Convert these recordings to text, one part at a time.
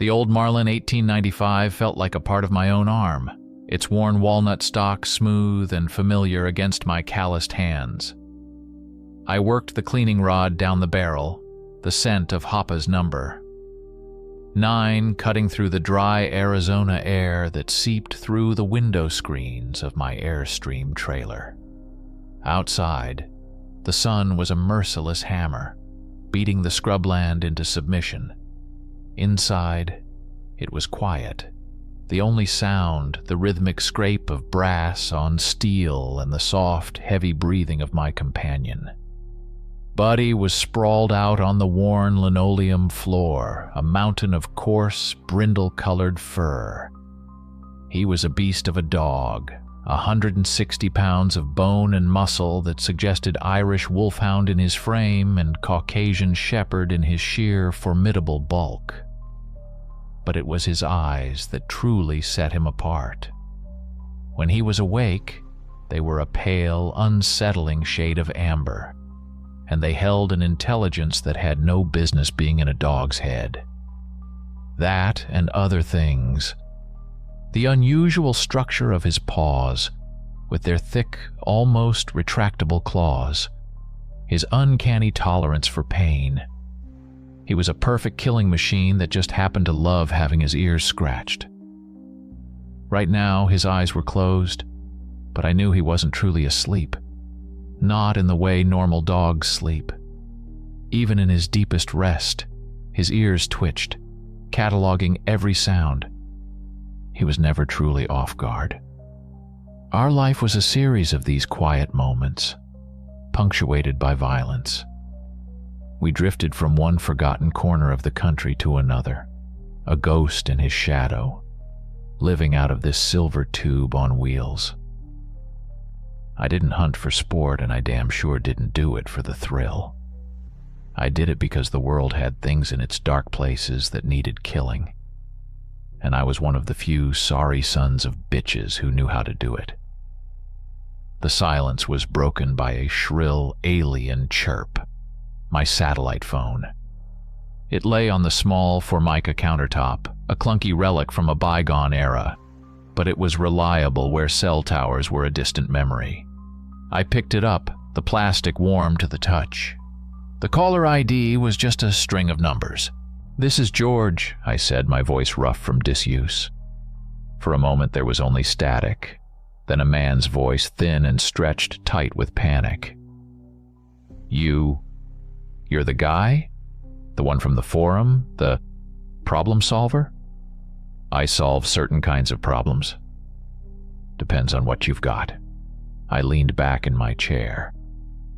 The old Marlin 1895 felt like a part of my own arm, its worn walnut stock smooth and familiar against my calloused hands. I worked the cleaning rod down the barrel, the scent of Hoppa's number. 9 cutting through the dry Arizona air that seeped through the window screens of my Airstream trailer. Outside, the sun was a merciless hammer, beating the scrubland into submission. Inside, it was quiet. The only sound, the rhythmic scrape of brass on steel and the soft, heavy breathing of my companion. Buddy was sprawled out on the worn linoleum floor, a mountain of coarse, brindle-colored fur. He was a beast of a dog, 160 pounds of bone and muscle that suggested Irish wolfhound in his frame and Caucasian shepherd in his sheer, formidable bulk. But it was his eyes that truly set him apart. When he was awake, they were a pale, unsettling shade of amber, and they held an intelligence that had no business being in a dog's head. That and other things. The unusual structure of his paws, with their thick, almost retractable claws. His uncanny tolerance for pain. He was a perfect killing machine that just happened to love having his ears scratched. Right now, his eyes were closed, but I knew he wasn't truly asleep. Not in the way normal dogs sleep. Even in his deepest rest, his ears twitched, cataloging every sound. He was never truly off guard. Our life was a series of these quiet moments, punctuated by violence. We drifted from one forgotten corner of the country to another, a ghost in his shadow, living out of this silver tube on wheels. I didn't hunt for sport, and I damn sure didn't do it for the thrill. I did it because the world had things in its dark places that needed killing, and I was one of the few sorry sons of bitches who knew how to do it. The silence was broken by a shrill alien chirp. My satellite phone. It lay on the small Formica countertop, a clunky relic from a bygone era, but it was reliable where cell towers were a distant memory. I picked it up, the plastic warm to the touch. The caller ID was just a string of numbers. "This is George," I said, my voice rough from disuse. For a moment there was only static, then a man's voice, thin and stretched tight with panic. You're the guy? The one from the forum? The problem solver?" "I solve certain kinds of problems. Depends on what you've got." I leaned back in my chair,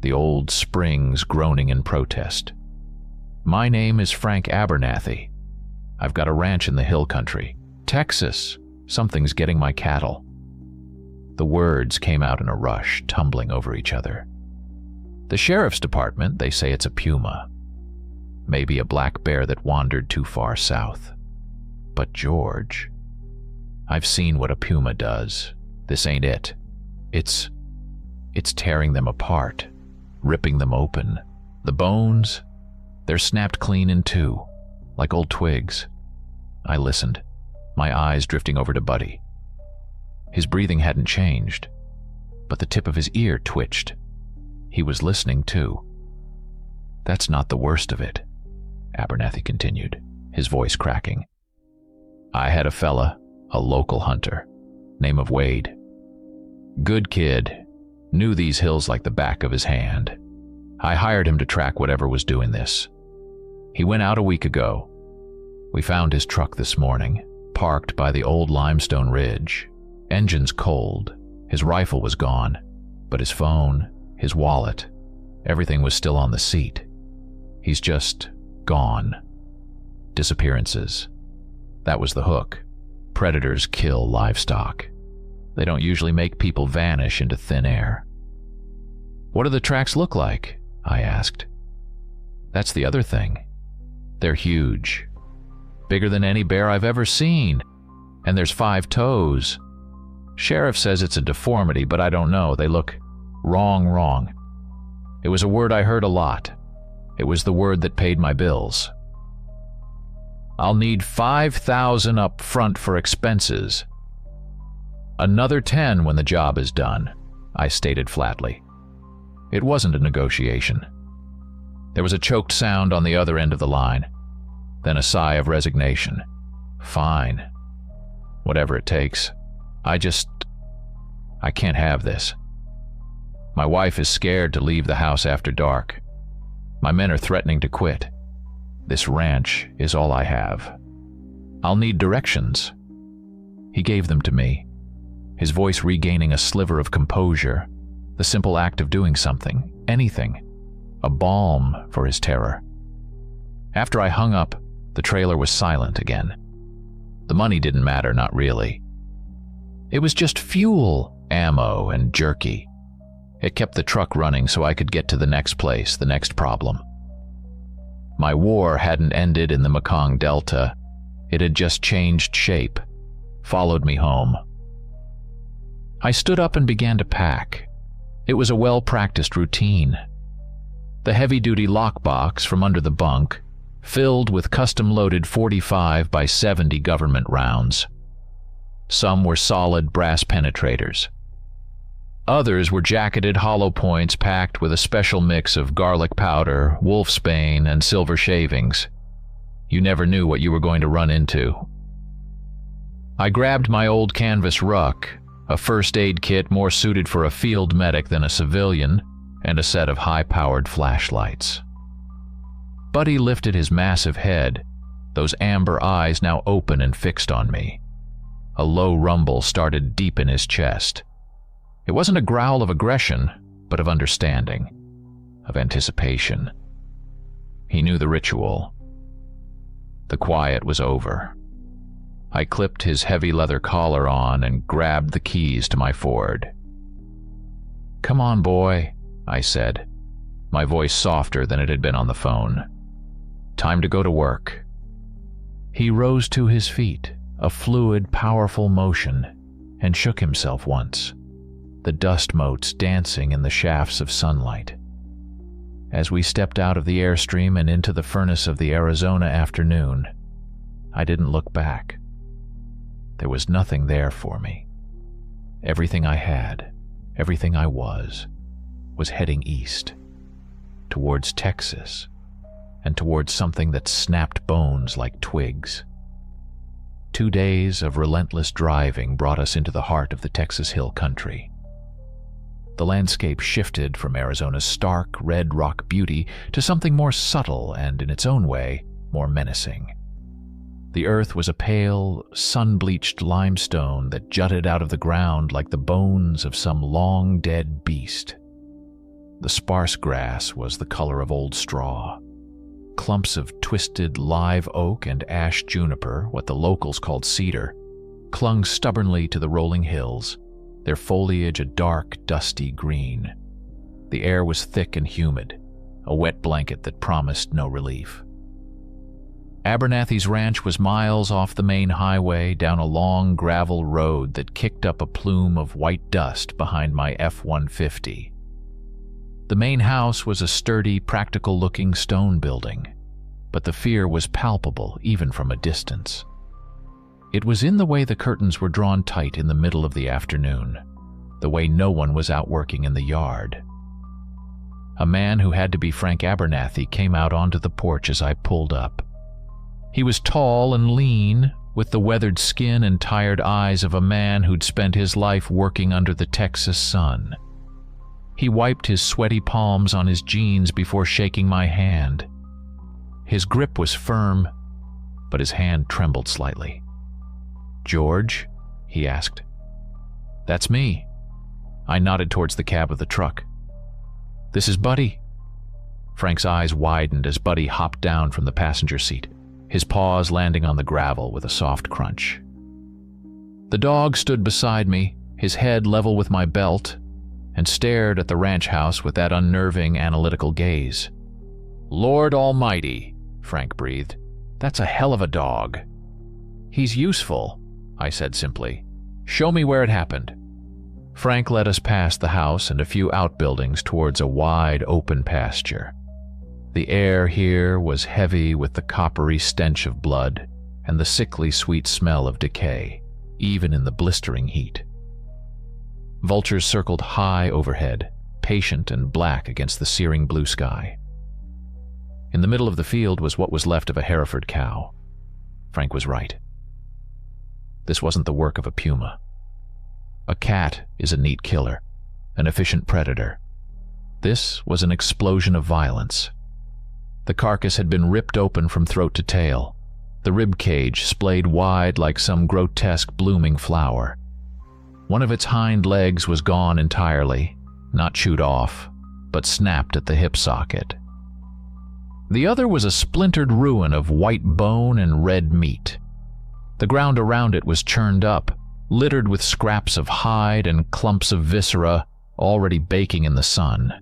the old springs groaning in protest. "My name is Frank Abernathy. I've got a ranch in the hill country. Texas. Something's getting my cattle." The words came out in a rush, tumbling over each other. "The sheriff's department, they say it's a puma. Maybe a black bear that wandered too far south. But George, I've seen what a puma does. This ain't it. It's tearing them apart, ripping them open. The bones, they're snapped clean in two, like old twigs." I listened, my eyes drifting over to Buddy. His breathing hadn't changed, but the tip of his ear twitched. He was listening, too. "That's not the worst of it," Abernathy continued, his voice cracking. "I had a fella, a local hunter, name of Wade. Good kid, knew these hills like the back of his hand. I hired him to track whatever was doing this. He went out a week ago. We found his truck this morning, parked by the old limestone ridge. Engine's cold, his rifle was gone, but his phone, his wallet, everything was still on the seat. He's just gone. Disappearances. That was the hook. Predators kill livestock. They don't usually make people vanish into thin air." "What do the tracks look like?" I asked. "That's the other thing. They're huge. Bigger than any bear I've ever seen. And there's 5 toes. Sheriff says it's a deformity, but I don't know. They look wrong. It was a word I heard a lot. It was the word that paid my bills." I'll need $5,000 up front for expenses. Another 10 when the job is done, I stated flatly. It wasn't a negotiation. There was a choked sound on the other end of the line, then a sigh of resignation. Fine. Whatever it takes. I can't have this. My wife is scared to leave the house after dark. My men are threatening to quit. This ranch is all I have. I'll need directions. He gave them to me, his voice regaining a sliver of composure, the simple act of doing something, anything, a balm for his terror. After I hung up, the trailer was silent again. The money didn't matter, not really. It was just fuel, ammo, and jerky. It kept the truck running so I could get to the next place, the next problem. My war hadn't ended in the Mekong Delta. It had just changed shape, followed me home. I stood up and began to pack. It was a well-practiced routine. The heavy-duty lockbox from under the bunk, filled with custom-loaded 45 by 70 government rounds. Some were solid brass penetrators. Others were jacketed hollow points packed with a special mix of garlic powder, wolfsbane, and silver shavings. You never knew what you were going to run into. I grabbed my old canvas ruck, a first aid kit more suited for a field medic than a civilian, and a set of high-powered flashlights. Buddy lifted his massive head, those amber eyes now open and fixed on me. A low rumble started deep in his chest. It wasn't a growl of aggression, but of understanding, of anticipation. He knew the ritual. The quiet was over. I clipped his heavy leather collar on and grabbed the keys to my Ford. "Come on, boy," I said, my voice softer than it had been on the phone. "Time to go to work." He rose to his feet, a fluid, powerful motion, and shook himself once, the dust motes dancing in the shafts of sunlight. As we stepped out of the Airstream and into the furnace of the Arizona afternoon, I didn't look back. There was nothing there for me. Everything I had, everything I was heading east, towards Texas, and towards something that snapped bones like twigs. 2 days of relentless driving brought us into the heart of the Texas Hill Country. The landscape shifted from Arizona's stark red rock beauty to something more subtle and, in its own way, more menacing. The earth was a pale, sun-bleached limestone that jutted out of the ground like the bones of some long-dead beast. The sparse grass was the color of old straw. Clumps of twisted live oak and ash juniper, what the locals called cedar, clung stubbornly to the rolling hills, their foliage a dark, dusty green. The air was thick and humid, a wet blanket that promised no relief. Abernathy's ranch was miles off the main highway down a long gravel road that kicked up a plume of white dust behind my F-150. The main house was a sturdy, practical-looking stone building, but the fear was palpable even from a distance. It was in the way the curtains were drawn tight in the middle of the afternoon, the way no one was out working in the yard. A man who had to be Frank Abernathy came out onto the porch as I pulled up. He was tall and lean, with the weathered skin and tired eyes of a man who'd spent his life working under the Texas sun. He wiped his sweaty palms on his jeans before shaking my hand. His grip was firm, but his hand trembled slightly. "George?" he asked. "That's me." I nodded towards the cab of the truck. "This is Buddy." Frank's eyes widened as Buddy hopped down from the passenger seat, his paws landing on the gravel with a soft crunch. The dog stood beside me, his head level with my belt, and stared at the ranch house with that unnerving, analytical gaze. "Lord Almighty," Frank breathed. "That's a hell of a dog." "He's useful," I said simply. "Show me where it happened." Frank led us past the house and a few outbuildings towards a wide, open pasture. The air here was heavy with the coppery stench of blood and the sickly sweet smell of decay, even in the blistering heat. Vultures circled high overhead, patient and black against the searing blue sky. In the middle of the field was what was left of a Hereford cow. Frank was right. This wasn't the work of a puma. A cat is a neat killer, an efficient predator. This was an explosion of violence. The carcass had been ripped open from throat to tail, the rib cage splayed wide like some grotesque blooming flower. One of its hind legs was gone entirely, not chewed off, but snapped at the hip socket. The other was a splintered ruin of white bone and red meat. The ground around it was churned up, littered with scraps of hide and clumps of viscera already baking in the sun.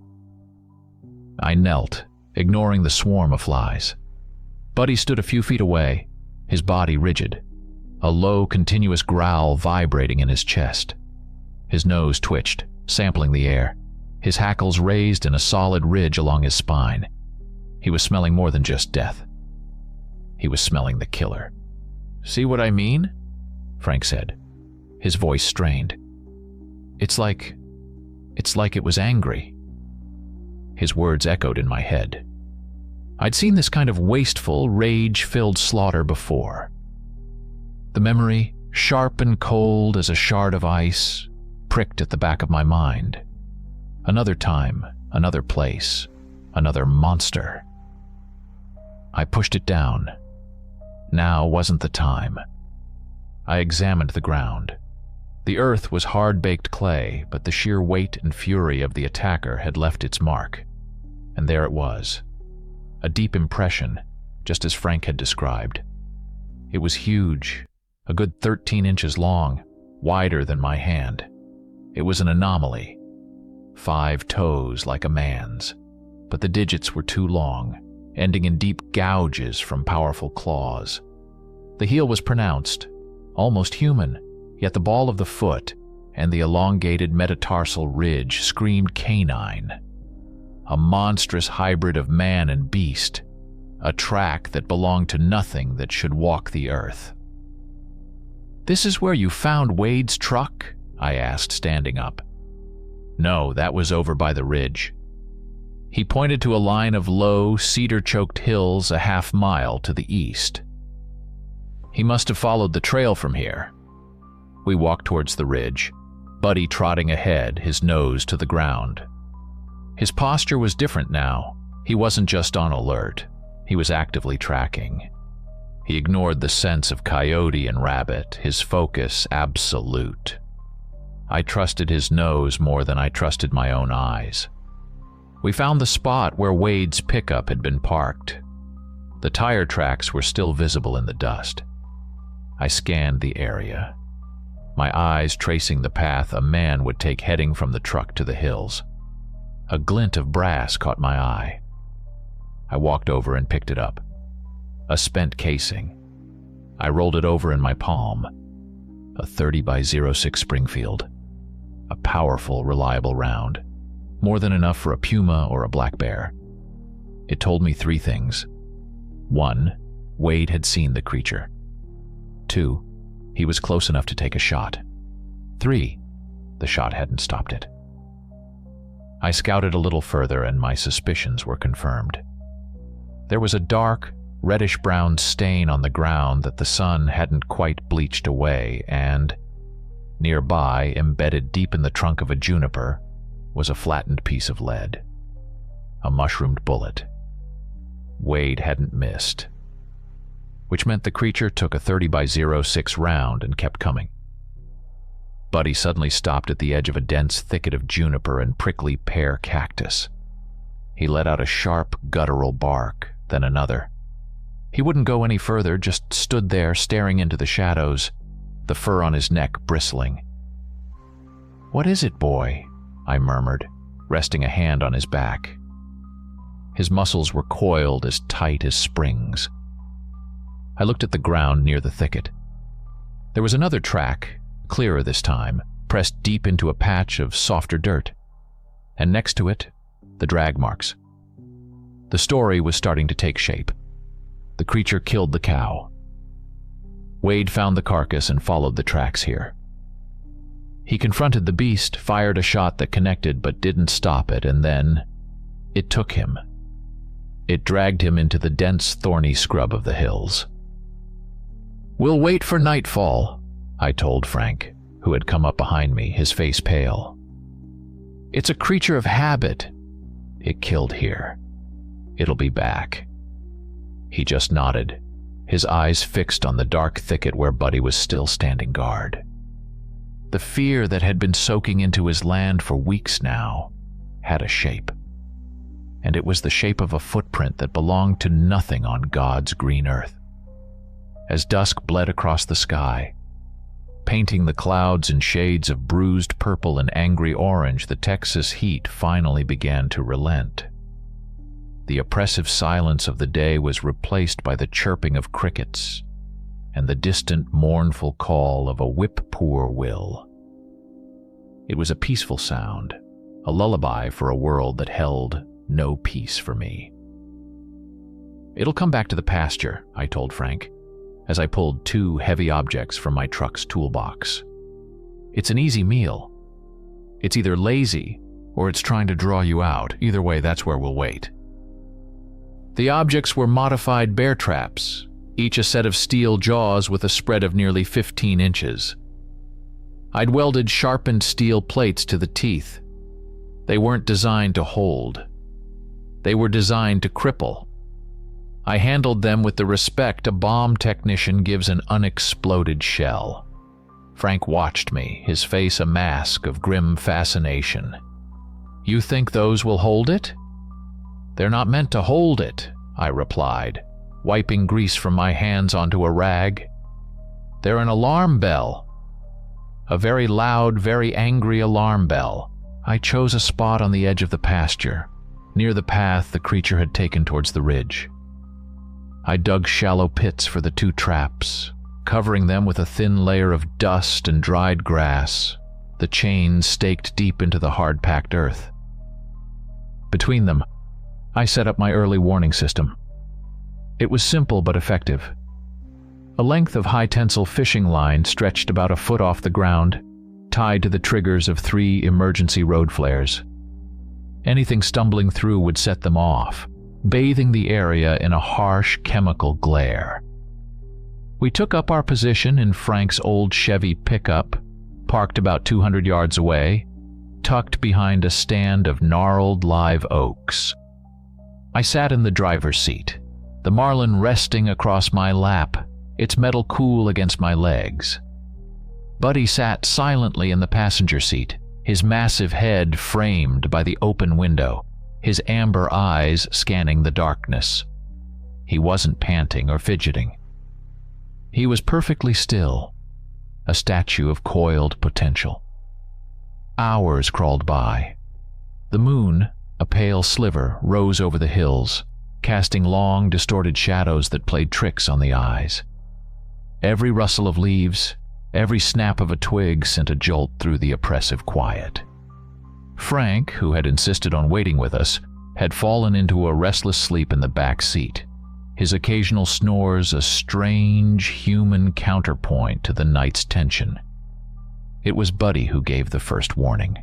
I knelt, ignoring the swarm of flies. Buddy stood a few feet away, his body rigid, a low, continuous growl vibrating in his chest. His nose twitched, sampling the air, his hackles raised in a solid ridge along his spine. He was smelling more than just death. He was smelling the killer. "See what I mean?" Frank said, his voice strained. It's like it was angry." His words echoed in my head. I'd seen this kind of wasteful, rage-filled slaughter before. The memory, sharp and cold as a shard of ice, pricked at the back of my mind. Another time, another place, another monster. I pushed it down. Now wasn't the time. I examined the ground. The earth was hard-baked clay, but the sheer weight and fury of the attacker had left its mark. And there it was. A deep impression, just as Frank had described. It was huge, a good 13 inches long, wider than my hand. It was an anomaly. 5 toes like a man's, but the digits were too long, ending in deep gouges from powerful claws. The heel was pronounced, almost human, yet the ball of the foot and the elongated metatarsal ridge screamed canine. A monstrous hybrid of man and beast, a track that belonged to nothing that should walk the earth. "This is where you found Wade's truck?" I asked, standing up. "No, that was over by the ridge." He pointed to a line of low, cedar-choked hills a half-mile to the east. "He must have followed the trail from here." We walked towards the ridge, Buddy trotting ahead, his nose to the ground. His posture was different now. He wasn't just on alert. He was actively tracking. He ignored the sense of coyote and rabbit, his focus absolute. I trusted his nose more than I trusted my own eyes. We found the spot where Wade's pickup had been parked. The tire tracks were still visible in the dust. I scanned the area, my eyes tracing the path a man would take heading from the truck to the hills. A glint of brass caught my eye. I walked over and picked it up. A spent casing. I rolled it over in my palm. A 30x06 Springfield. A powerful, reliable round. More than enough for a puma or a black bear. It told me 3 things. 1, Wade had seen the creature. 2, he was close enough to take a shot. 3, the shot hadn't stopped it. I scouted a little further and my suspicions were confirmed. There was a dark, reddish-brown stain on the ground that the sun hadn't quite bleached away, and nearby, embedded deep in the trunk of a juniper, was a flattened piece of lead. A mushroomed bullet. Wade hadn't missed. Which meant the creature took a 30x06 round and kept coming. Buddy suddenly stopped at the edge of a dense thicket of juniper and prickly pear cactus. He let out a sharp, guttural bark, then another. He wouldn't go any further, just stood there staring into the shadows, the fur on his neck bristling. "What is it, boy?" I murmured, resting a hand on his back. His muscles were coiled as tight as springs. I looked at the ground near the thicket. There was another track, clearer this time, pressed deep into a patch of softer dirt, and next to it, the drag marks. The story was starting to take shape. The creature killed the cow. Wade found the carcass and followed the tracks here. He confronted the beast, fired a shot that connected but didn't stop it, and then it took him. It dragged him into the dense, thorny scrub of the hills. "We'll wait for nightfall," I told Frank, who had come up behind me, his face pale. "It's a creature of habit. It killed here. It'll be back." He just nodded, his eyes fixed on the dark thicket where Buddy was still standing guard. The fear that had been soaking into his land for weeks now had a shape. And it was the shape of a footprint that belonged to nothing on God's green earth. As dusk bled across the sky, painting the clouds in shades of bruised purple and angry orange, the Texas heat finally began to relent. The oppressive silence of the day was replaced by the chirping of crickets and the distant, mournful call of a whip-poor-will. It was a peaceful sound, a lullaby for a world that held no peace for me. "It'll come back to the pasture," I told Frank, as I pulled 2 heavy objects from my truck's toolbox. "It's an easy meal. It's either lazy or it's trying to draw you out. Either way, that's where we'll wait." The objects were modified bear traps, each a set of steel jaws with a spread of nearly 15 inches. I'd welded sharpened steel plates to the teeth. They weren't designed to hold. They were designed to cripple. I handled them with the respect a bomb technician gives an unexploded shell. Frank watched me, his face a mask of grim fascination. "You think those will hold it?" "They're not meant to hold it," I replied, wiping grease from my hands onto a rag. "They're an alarm bell. A very loud, very angry alarm bell." I chose a spot on the edge of the pasture, near the path the creature had taken towards the ridge. I dug shallow pits for the 2 traps, covering them with a thin layer of dust and dried grass, the chains staked deep into the hard-packed earth. Between them, I set up my early warning system. It was simple but effective. A length of high-tensile fishing line stretched about a foot off the ground, tied to the triggers of 3 emergency road flares. Anything stumbling through would set them off, bathing the area in a harsh chemical glare. We took up our position in Frank's old Chevy pickup, parked about 200 yards away, tucked behind a stand of gnarled live oaks. I sat in the driver's seat, the Marlin resting across my lap, its metal cool against my legs. Buddy sat silently in the passenger seat, his massive head framed by the open window, his amber eyes scanning the darkness. He wasn't panting or fidgeting. He was perfectly still, a statue of coiled potential. Hours crawled by. The moon, a pale sliver, rose over the hills, casting long, distorted shadows that played tricks on the eyes. Every rustle of leaves, every snap of a twig sent a jolt through the oppressive quiet. Frank, who had insisted on waiting with us, had fallen into a restless sleep in the back seat, his occasional snores a strange, human counterpoint to the night's tension. It was Buddy who gave the first warning.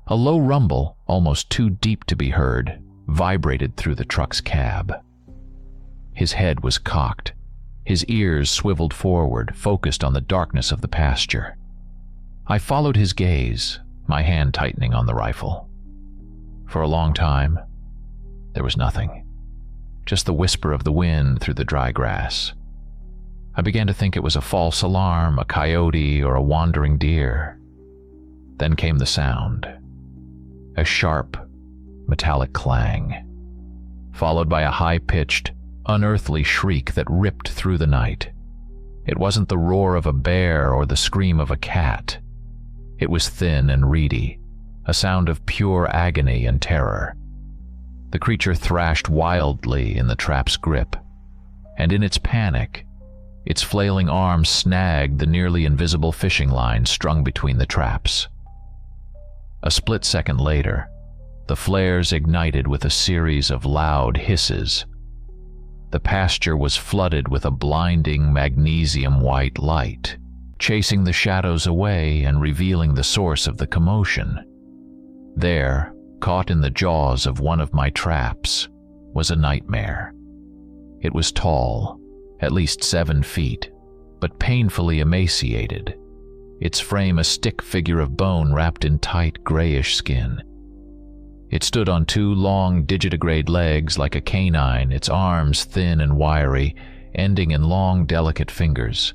A low rumble, almost too deep to be heard, vibrated through the truck's cab. His head was cocked, his ears swiveled forward, focused on the darkness of the pasture. I followed his gaze, my hand tightening on the rifle. For a long time, there was nothing, just the whisper of the wind through the dry grass. I began to think it was a false alarm, a coyote, or a wandering deer. Then came the sound, a sharp, metallic clang, followed by a high-pitched, unearthly shriek that ripped through the night. It wasn't the roar of a bear or the scream of a cat. It was thin and reedy, a sound of pure agony and terror. The creature thrashed wildly in the trap's grip, and in its panic, its flailing arms snagged the nearly invisible fishing line strung between the traps. A split second later, The flares ignited with a series of loud hisses. The pasture was flooded with a blinding magnesium-white light, chasing the shadows away and revealing the source of the commotion. There, caught in the jaws of one of my traps, was a nightmare. It was tall, at least 7 feet, but painfully emaciated, its frame a stick figure of bone wrapped in tight grayish skin. It stood on 2 long digitigrade legs like a canine, its arms thin and wiry, ending in long, delicate fingers.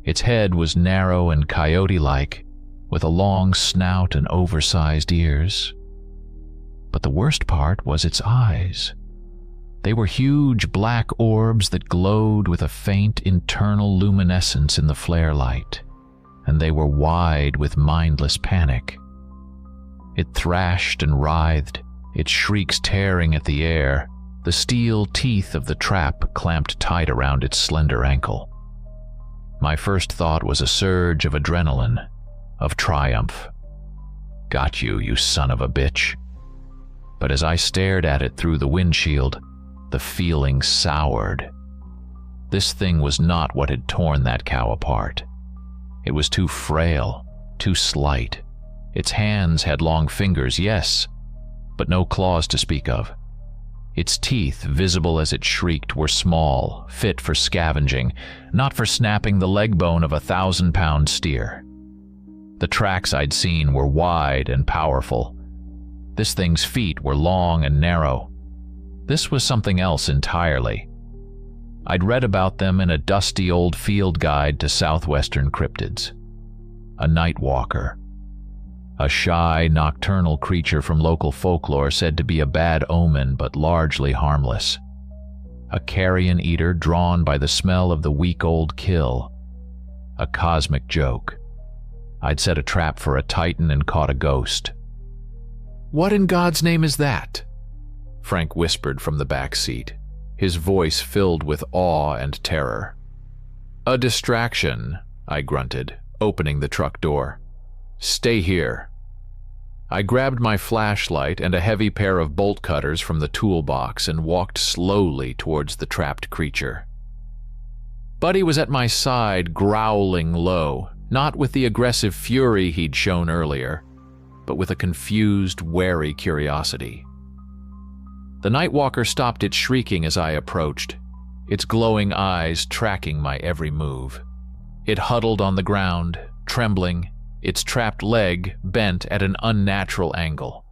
Its head was narrow and coyote-like, with a long snout and oversized ears. But the worst part was its eyes. They were huge black orbs that glowed with a faint internal luminescence in the flare light, and they were wide with mindless panic. It thrashed and writhed, its shrieks tearing at the air, the steel teeth of the trap clamped tight around its slender ankle. My first thought was a surge of adrenaline, of triumph. Got you, you son of a bitch. But as I stared at it through the windshield, the feeling soured. This thing was not what had torn that cow apart. It was too frail, too slight. Its hands had long fingers, yes, but no claws to speak of. Its teeth, visible as it shrieked, were small, fit for scavenging, not for snapping the leg bone of a 1,000-pound steer. The tracks I'd seen were wide and powerful. This thing's feet were long and narrow. This was something else entirely. I'd read about them in a dusty old field guide to southwestern cryptids. A night walker. A shy, nocturnal creature from local folklore said to be a bad omen but largely harmless. A carrion eater drawn by the smell of the week-old kill. A cosmic joke. I'd set a trap for a titan and caught a ghost. "What in God's name is that?" Frank whispered from the back seat, his voice filled with awe and terror. "A distraction," I grunted, opening the truck door. "Stay here." I grabbed my flashlight and a heavy pair of bolt cutters from the toolbox and walked slowly towards the trapped creature. Buddy was at my side, growling low, not with the aggressive fury he'd shown earlier, but with a confused, wary curiosity. The Nightwalker stopped its shrieking as I approached, its glowing eyes tracking my every move. It huddled on the ground, trembling, its trapped leg bent at an unnatural angle.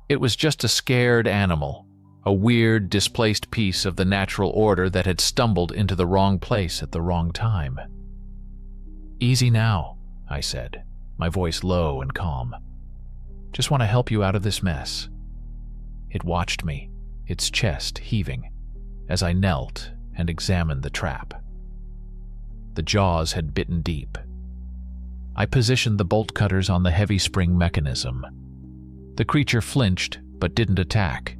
It was just a scared animal, a weird, displaced piece of the natural order that had stumbled into the wrong place at the wrong time. "Easy now," I said, my voice low and calm. "Just want to help you out of this mess." It watched me, its chest heaving, as I knelt and examined the trap. The jaws had bitten deep. I positioned the bolt cutters on the heavy spring mechanism. The creature flinched, but didn't attack.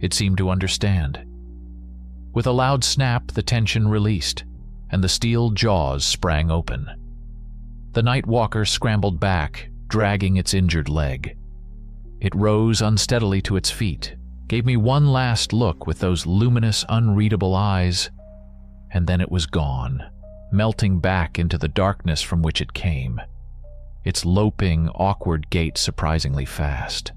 It seemed to understand. With a loud snap, the tension released, and the steel jaws sprang open. The Nightwalker scrambled back, dragging its injured leg. It rose unsteadily to its feet, gave me one last look with those luminous, unreadable eyes, and then it was gone, melting back into the darkness from which it came, its loping, awkward gait surprisingly fast.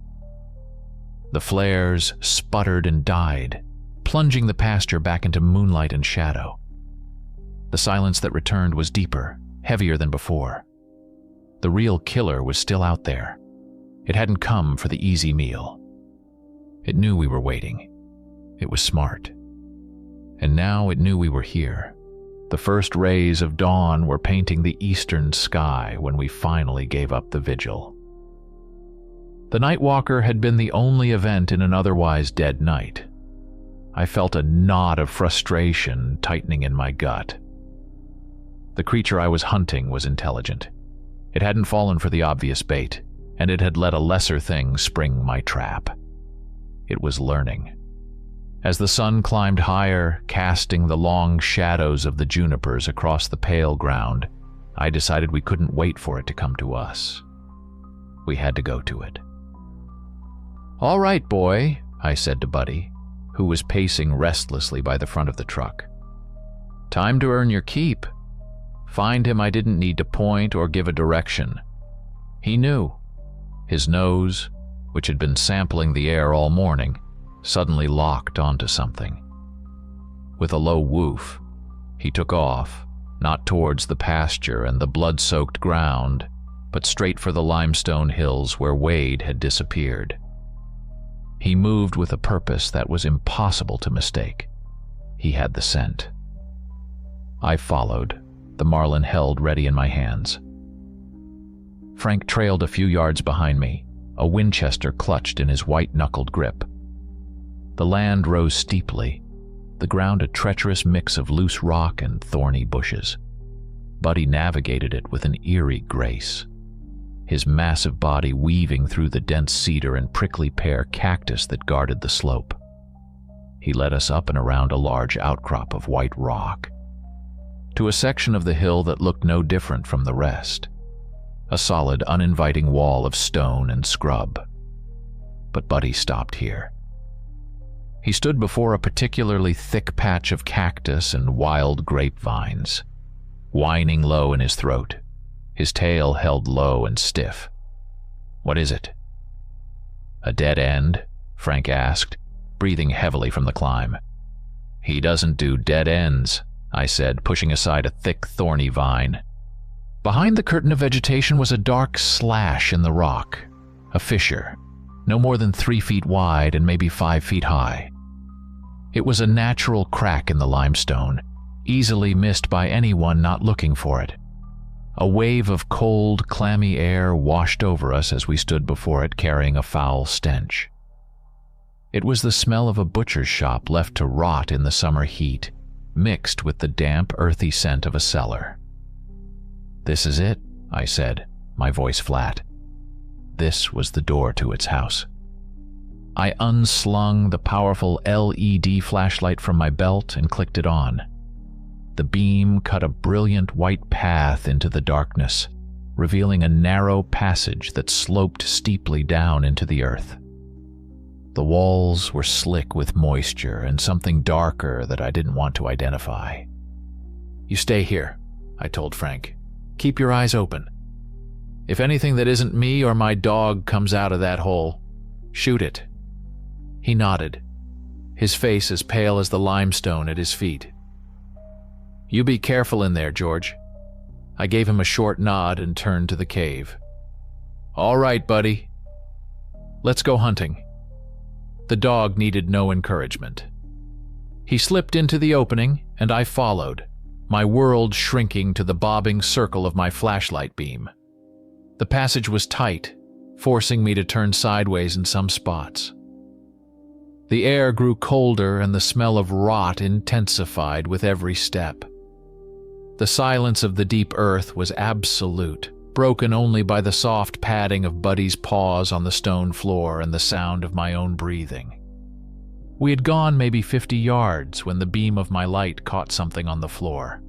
The flares sputtered and died, plunging the pasture back into moonlight and shadow. The silence that returned was deeper, heavier than before. The real killer was still out there. It hadn't come for the easy meal. It knew we were waiting. It was smart. And now it knew we were here. The first rays of dawn were painting the eastern sky when we finally gave up the vigil. The Nightwalker had been the only event in an otherwise dead night. I felt a knot of frustration tightening in my gut. The creature I was hunting was intelligent. It hadn't fallen for the obvious bait, and it had let a lesser thing spring my trap. It was learning. As the sun climbed higher, casting the long shadows of the junipers across the pale ground, I decided we couldn't wait for it to come to us. We had to go to it. "All right, boy," I said to Buddy, who was pacing restlessly by the front of the truck. "Time to earn your keep." Find him, I didn't need to point or give a direction. He knew. His nose, which had been sampling the air all morning, suddenly locked onto something. With a low woof, he took off, not towards the pasture and the blood-soaked ground, but straight for the limestone hills where Wade had disappeared. He moved with a purpose that was impossible to mistake. He had the scent. I followed, the marlin held ready in my hands. Frank trailed a few yards behind me, a Winchester clutched in his white-knuckled grip. The land rose steeply, the ground a treacherous mix of loose rock and thorny bushes. Buddy navigated it with an eerie grace, his massive body weaving through the dense cedar and prickly pear cactus that guarded the slope. He led us up and around a large outcrop of white rock, to a section of the hill that looked no different from the rest, a solid, uninviting wall of stone and scrub. But Buddy stopped here. He stood before a particularly thick patch of cactus and wild grapevines, whining low in his throat, his tail held low and stiff. "What is it?" "A dead end?" Frank asked, breathing heavily from the climb. "He doesn't do dead ends," I said, pushing aside a thick, thorny vine. Behind the curtain of vegetation was a dark slash in the rock, a fissure, no more than 3 feet wide and maybe 5 feet high. It was a natural crack in the limestone, easily missed by anyone not looking for it. A wave of cold, clammy air washed over us as we stood before it carrying a foul stench. It was the smell of a butcher's shop left to rot in the summer heat, mixed with the damp, earthy scent of a cellar. "This is it," I said, my voice flat. This was the door to its house. I unslung the powerful LED flashlight from my belt and clicked it on. The beam cut a brilliant white path into the darkness, revealing a narrow passage that sloped steeply down into the earth. The walls were slick with moisture and something darker that I didn't want to identify. "You stay here," I told Frank. "Keep your eyes open. If anything that isn't me or my dog comes out of that hole, shoot it." He nodded, his face as pale as the limestone at his feet. "You be careful in there, George." I gave him a short nod and turned to the cave. "All right, buddy. Let's go hunting." The dog needed no encouragement. He slipped into the opening, and I followed, my world shrinking to the bobbing circle of my flashlight beam. The passage was tight, forcing me to turn sideways in some spots. The air grew colder and the smell of rot intensified with every step. The silence of the deep earth was absolute, broken only by the soft padding of Buddy's paws on the stone floor and the sound of my own breathing. We had gone maybe 50 yards when the beam of my light caught something on the floor.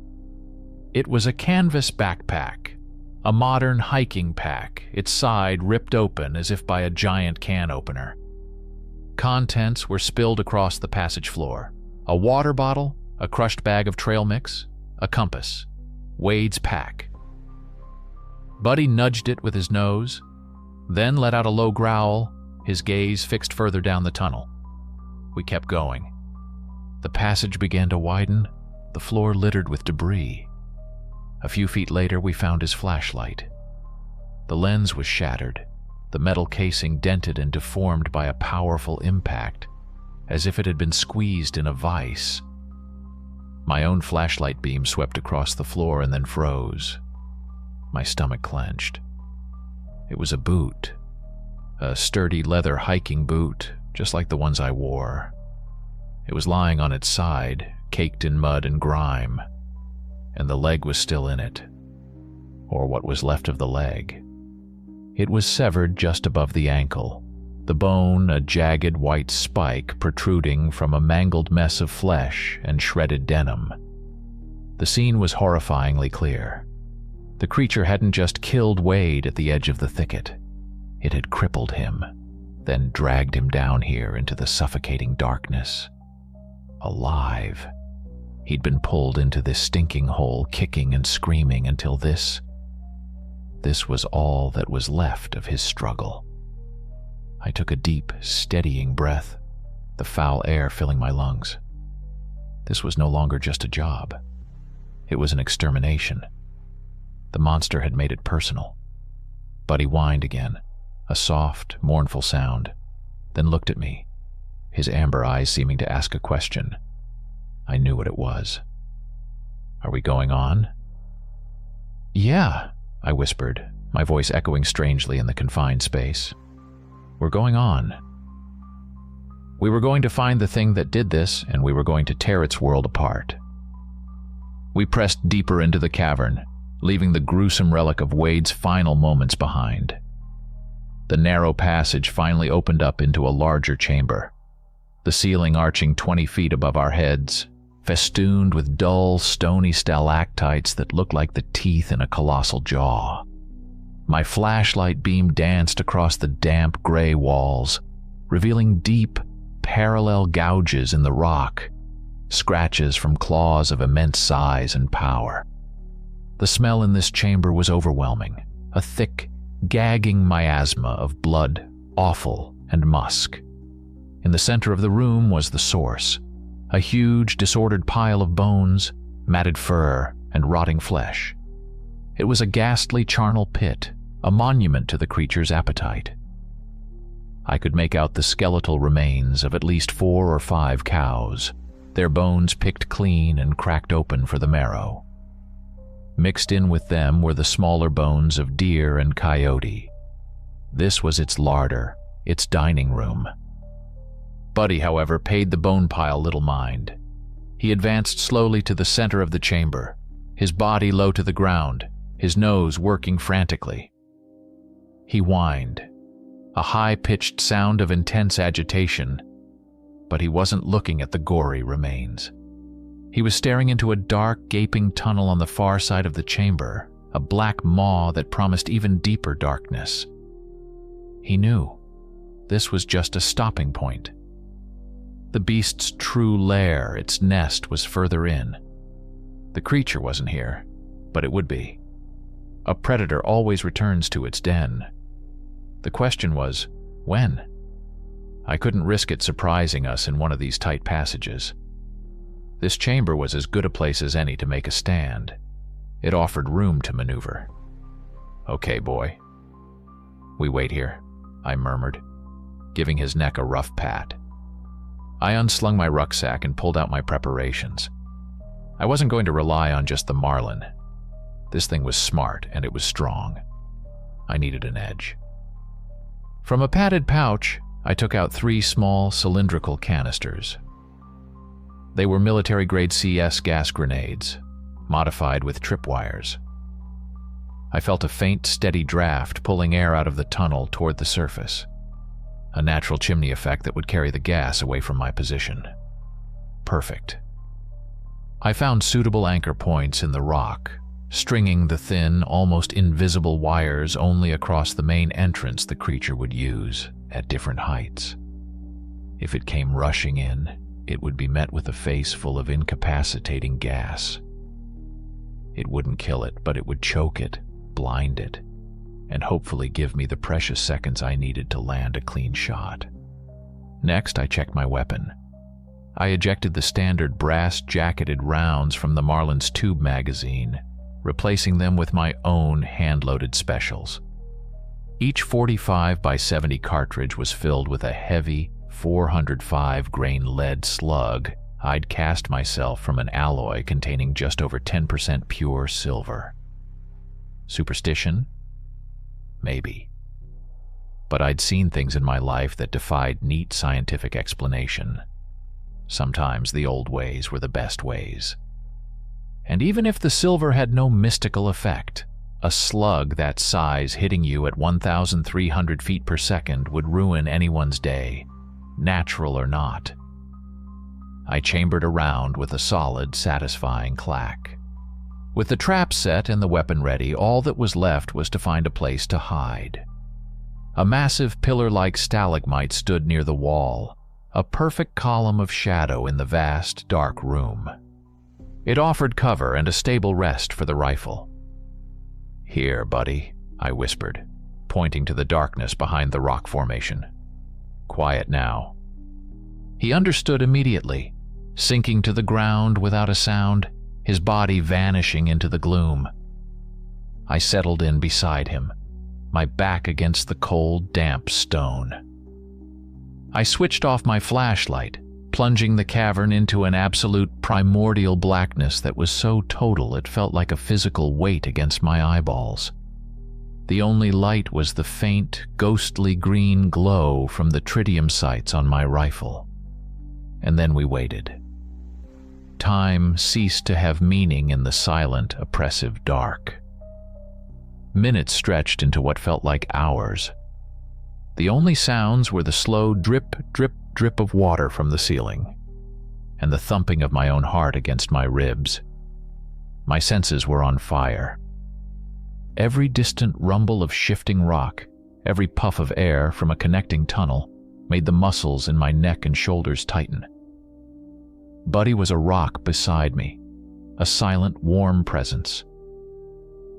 It was a canvas backpack, a modern hiking pack, its side ripped open as if by a giant can opener. Contents were spilled across the passage floor. A water bottle, a crushed bag of trail mix, a compass, Wade's pack. Buddy nudged it with his nose, then let out a low growl, his gaze fixed further down the tunnel. We kept going. The passage began to widen, the floor littered with debris. A few feet later, we found his flashlight. The lens was shattered, the metal casing dented and deformed by a powerful impact, as if it had been squeezed in a vise. My own flashlight beam swept across the floor and then froze. My stomach clenched. It was a boot, a sturdy leather hiking boot, just like the ones I wore. It was lying on its side, caked in mud and grime, and the leg was still in it, or what was left of the leg. It was severed just above the ankle, the bone a jagged white spike protruding from a mangled mess of flesh and shredded denim. The scene was horrifyingly clear. The creature hadn't just killed Wade at the edge of the thicket. It had crippled him, then dragged him down here into the suffocating darkness. Alive. He'd been pulled into this stinking hole, kicking and screaming until this was all that was left of his struggle. I took a deep, steadying breath, the foul air filling my lungs. This was no longer just a job. It was an extermination. The monster had made it personal. Buddy whined again, a soft, mournful sound, then looked at me, his amber eyes seeming to ask a question. I knew what it was. "Are we going on?" "Yeah," I whispered, my voice echoing strangely in the confined space. "We're going on." We were going to find the thing that did this, and we were going to tear its world apart. We pressed deeper into the cavern, leaving the gruesome relic of Wade's final moments behind. The narrow passage finally opened up into a larger chamber, the ceiling arching 20 feet above our heads, festooned with dull, stony stalactites that looked like the teeth in a colossal jaw. My flashlight beam danced across the damp gray walls, revealing deep, parallel gouges in the rock, scratches from claws of immense size and power. The smell in this chamber was overwhelming, a thick, gagging miasma of blood, offal, and musk. In the center of the room was the source, a huge, disordered pile of bones, matted fur, and rotting flesh. It was a ghastly charnel pit, a monument to the creature's appetite. I could make out the skeletal remains of at least 4 or 5 cows, their bones picked clean and cracked open for the marrow. Mixed in with them were the smaller bones of deer and coyote. This was its larder, its dining room. Buddy, however, paid the bone pile little mind. He advanced slowly to the center of the chamber, his body low to the ground, his nose working frantically. He whined, a high-pitched sound of intense agitation, but he wasn't looking at the gory remains. He was staring into a dark, gaping tunnel on the far side of the chamber, a black maw that promised even deeper darkness. He knew this was just a stopping point. The beast's true lair, its nest, was further in. The creature wasn't here, but it would be. A predator always returns to its den. The question was, when? I couldn't risk it surprising us in one of these tight passages. This chamber was as good a place as any to make a stand. It offered room to maneuver. "Okay, boy. We wait here," I murmured, giving his neck a rough pat. I unslung my rucksack and pulled out my preparations. I wasn't going to rely on just the marlin. This thing was smart and it was strong. I needed an edge. From a padded pouch, I took out 3 small cylindrical canisters. They were military-grade CS gas grenades, modified with tripwires. I felt a faint, steady draft pulling air out of the tunnel toward the surface, a natural chimney effect that would carry the gas away from my position. Perfect. I found suitable anchor points in the rock, stringing the thin, almost invisible wires only across the main entrance the creature would use at different heights. If it came rushing in, it would be met with a face full of incapacitating gas. It wouldn't kill it, but it would choke it, blind it, and hopefully give me the precious seconds I needed to land a clean shot. Next, I checked my weapon. I ejected the standard brass-jacketed rounds from the Marlin's tube magazine, replacing them with my own hand-loaded specials. Each 45 by 70 cartridge was filled with a heavy 405-grain lead slug I'd cast myself from an alloy containing just over 10% pure silver. Superstition? Maybe. But I'd seen things in my life that defied neat scientific explanation. Sometimes the old ways were the best ways. And even if the silver had no mystical effect, a slug that size hitting you at 1,300 feet per second would ruin anyone's day, natural or not. I chambered around with a solid, satisfying clack. With the trap set and the weapon ready, all that was left was to find a place to hide. A massive pillar-like stalagmite stood near the wall, a perfect column of shadow in the vast, dark room. It offered cover and a stable rest for the rifle. "Here, buddy," I whispered, pointing to the darkness behind the rock formation. "Quiet now." He understood immediately, sinking to the ground without a sound, his body vanishing into the gloom. I settled in beside him, my back against the cold, damp stone. I switched off my flashlight, plunging the cavern into an absolute primordial blackness that was so total it felt like a physical weight against my eyeballs. The only light was the faint, ghostly green glow from the tritium sights on my rifle. And then we waited. Time ceased to have meaning in the silent, oppressive dark. Minutes stretched into what felt like hours. The only sounds were the slow drip, drip, drip of water from the ceiling, and the thumping of my own heart against my ribs. My senses were on fire. Every distant rumble of shifting rock, every puff of air from a connecting tunnel, made the muscles in my neck and shoulders tighten. Buddy was a rock beside me, a silent, warm presence.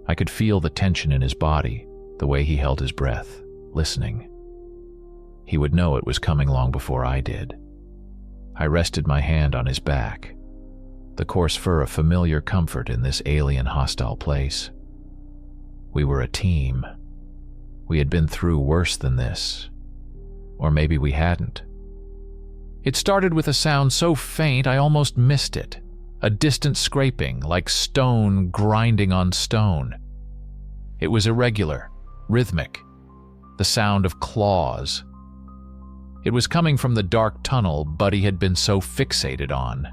I could feel the tension in his body, the way he held his breath, listening. He would know it was coming long before I did. I rested my hand on his back, the coarse fur a familiar comfort in this alien, hostile place. We were a team. We had been through worse than this. Or maybe we hadn't. It started with a sound so faint I almost missed it. A distant scraping, like stone grinding on stone. It was irregular, rhythmic, the sound of claws. It was coming from the dark tunnel Buddy had been so fixated on.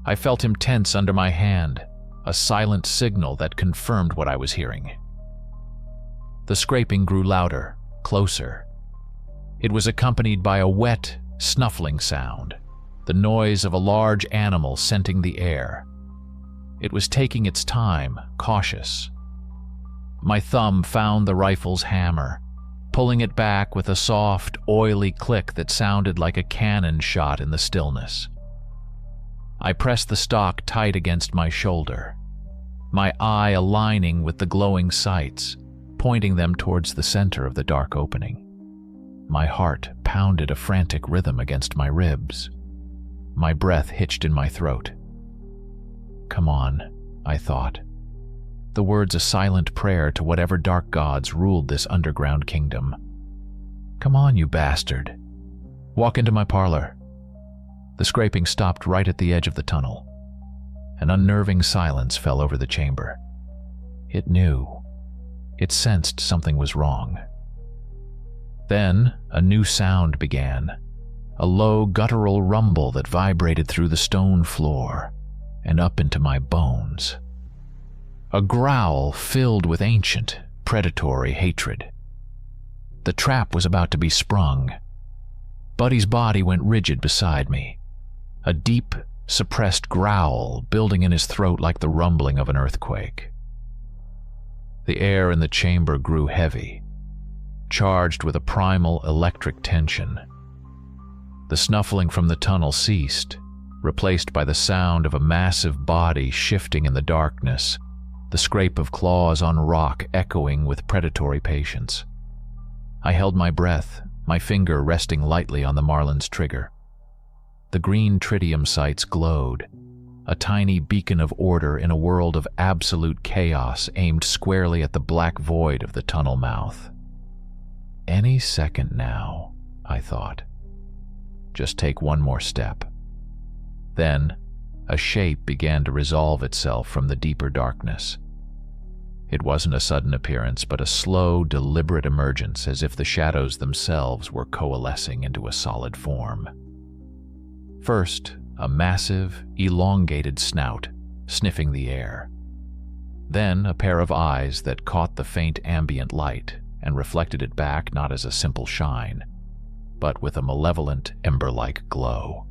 I felt him tense under my hand, a silent signal that confirmed what I was hearing. The scraping grew louder, closer. It was accompanied by a wet, snuffling sound, the noise of a large animal scenting the air. It was taking its time, cautious. My thumb found the rifle's hammer, pulling it back with a soft, oily click that sounded like a cannon shot in the stillness. I pressed the stock tight against my shoulder, my eye aligning with the glowing sights, pointing them towards the center of the dark opening. My heart pounded a frantic rhythm against my ribs. My breath hitched in my throat. Come on, I thought. The words a silent prayer to whatever dark gods ruled this underground kingdom. Come on, you bastard. Walk into my parlor. The scraping stopped right at the edge of the tunnel. An unnerving silence fell over the chamber. It knew. It sensed something was wrong. Then a new sound began. A low, guttural rumble that vibrated through the stone floor and up into my bones. A growl filled with ancient, predatory hatred. The trap was about to be sprung. Buddy's body went rigid beside me, a deep, suppressed growl building in his throat like the rumbling of an earthquake. The air in the chamber grew heavy, charged with a primal electric tension. The snuffling from the tunnel ceased, replaced by the sound of a massive body shifting in the darkness, the scrape of claws on rock echoing with predatory patience. I held my breath, my finger resting lightly on the Marlin's trigger. The green tritium sights glowed, a tiny beacon of order in a world of absolute chaos aimed squarely at the black void of the tunnel mouth. Any second now, I thought. Just take one more step. Then, a shape began to resolve itself from the deeper darkness. It wasn't a sudden appearance, but a slow, deliberate emergence, as if the shadows themselves were coalescing into a solid form. First, a massive, elongated snout, sniffing the air. Then, a pair of eyes that caught the faint ambient light and reflected it back not as a simple shine, but with a malevolent, ember-like glow.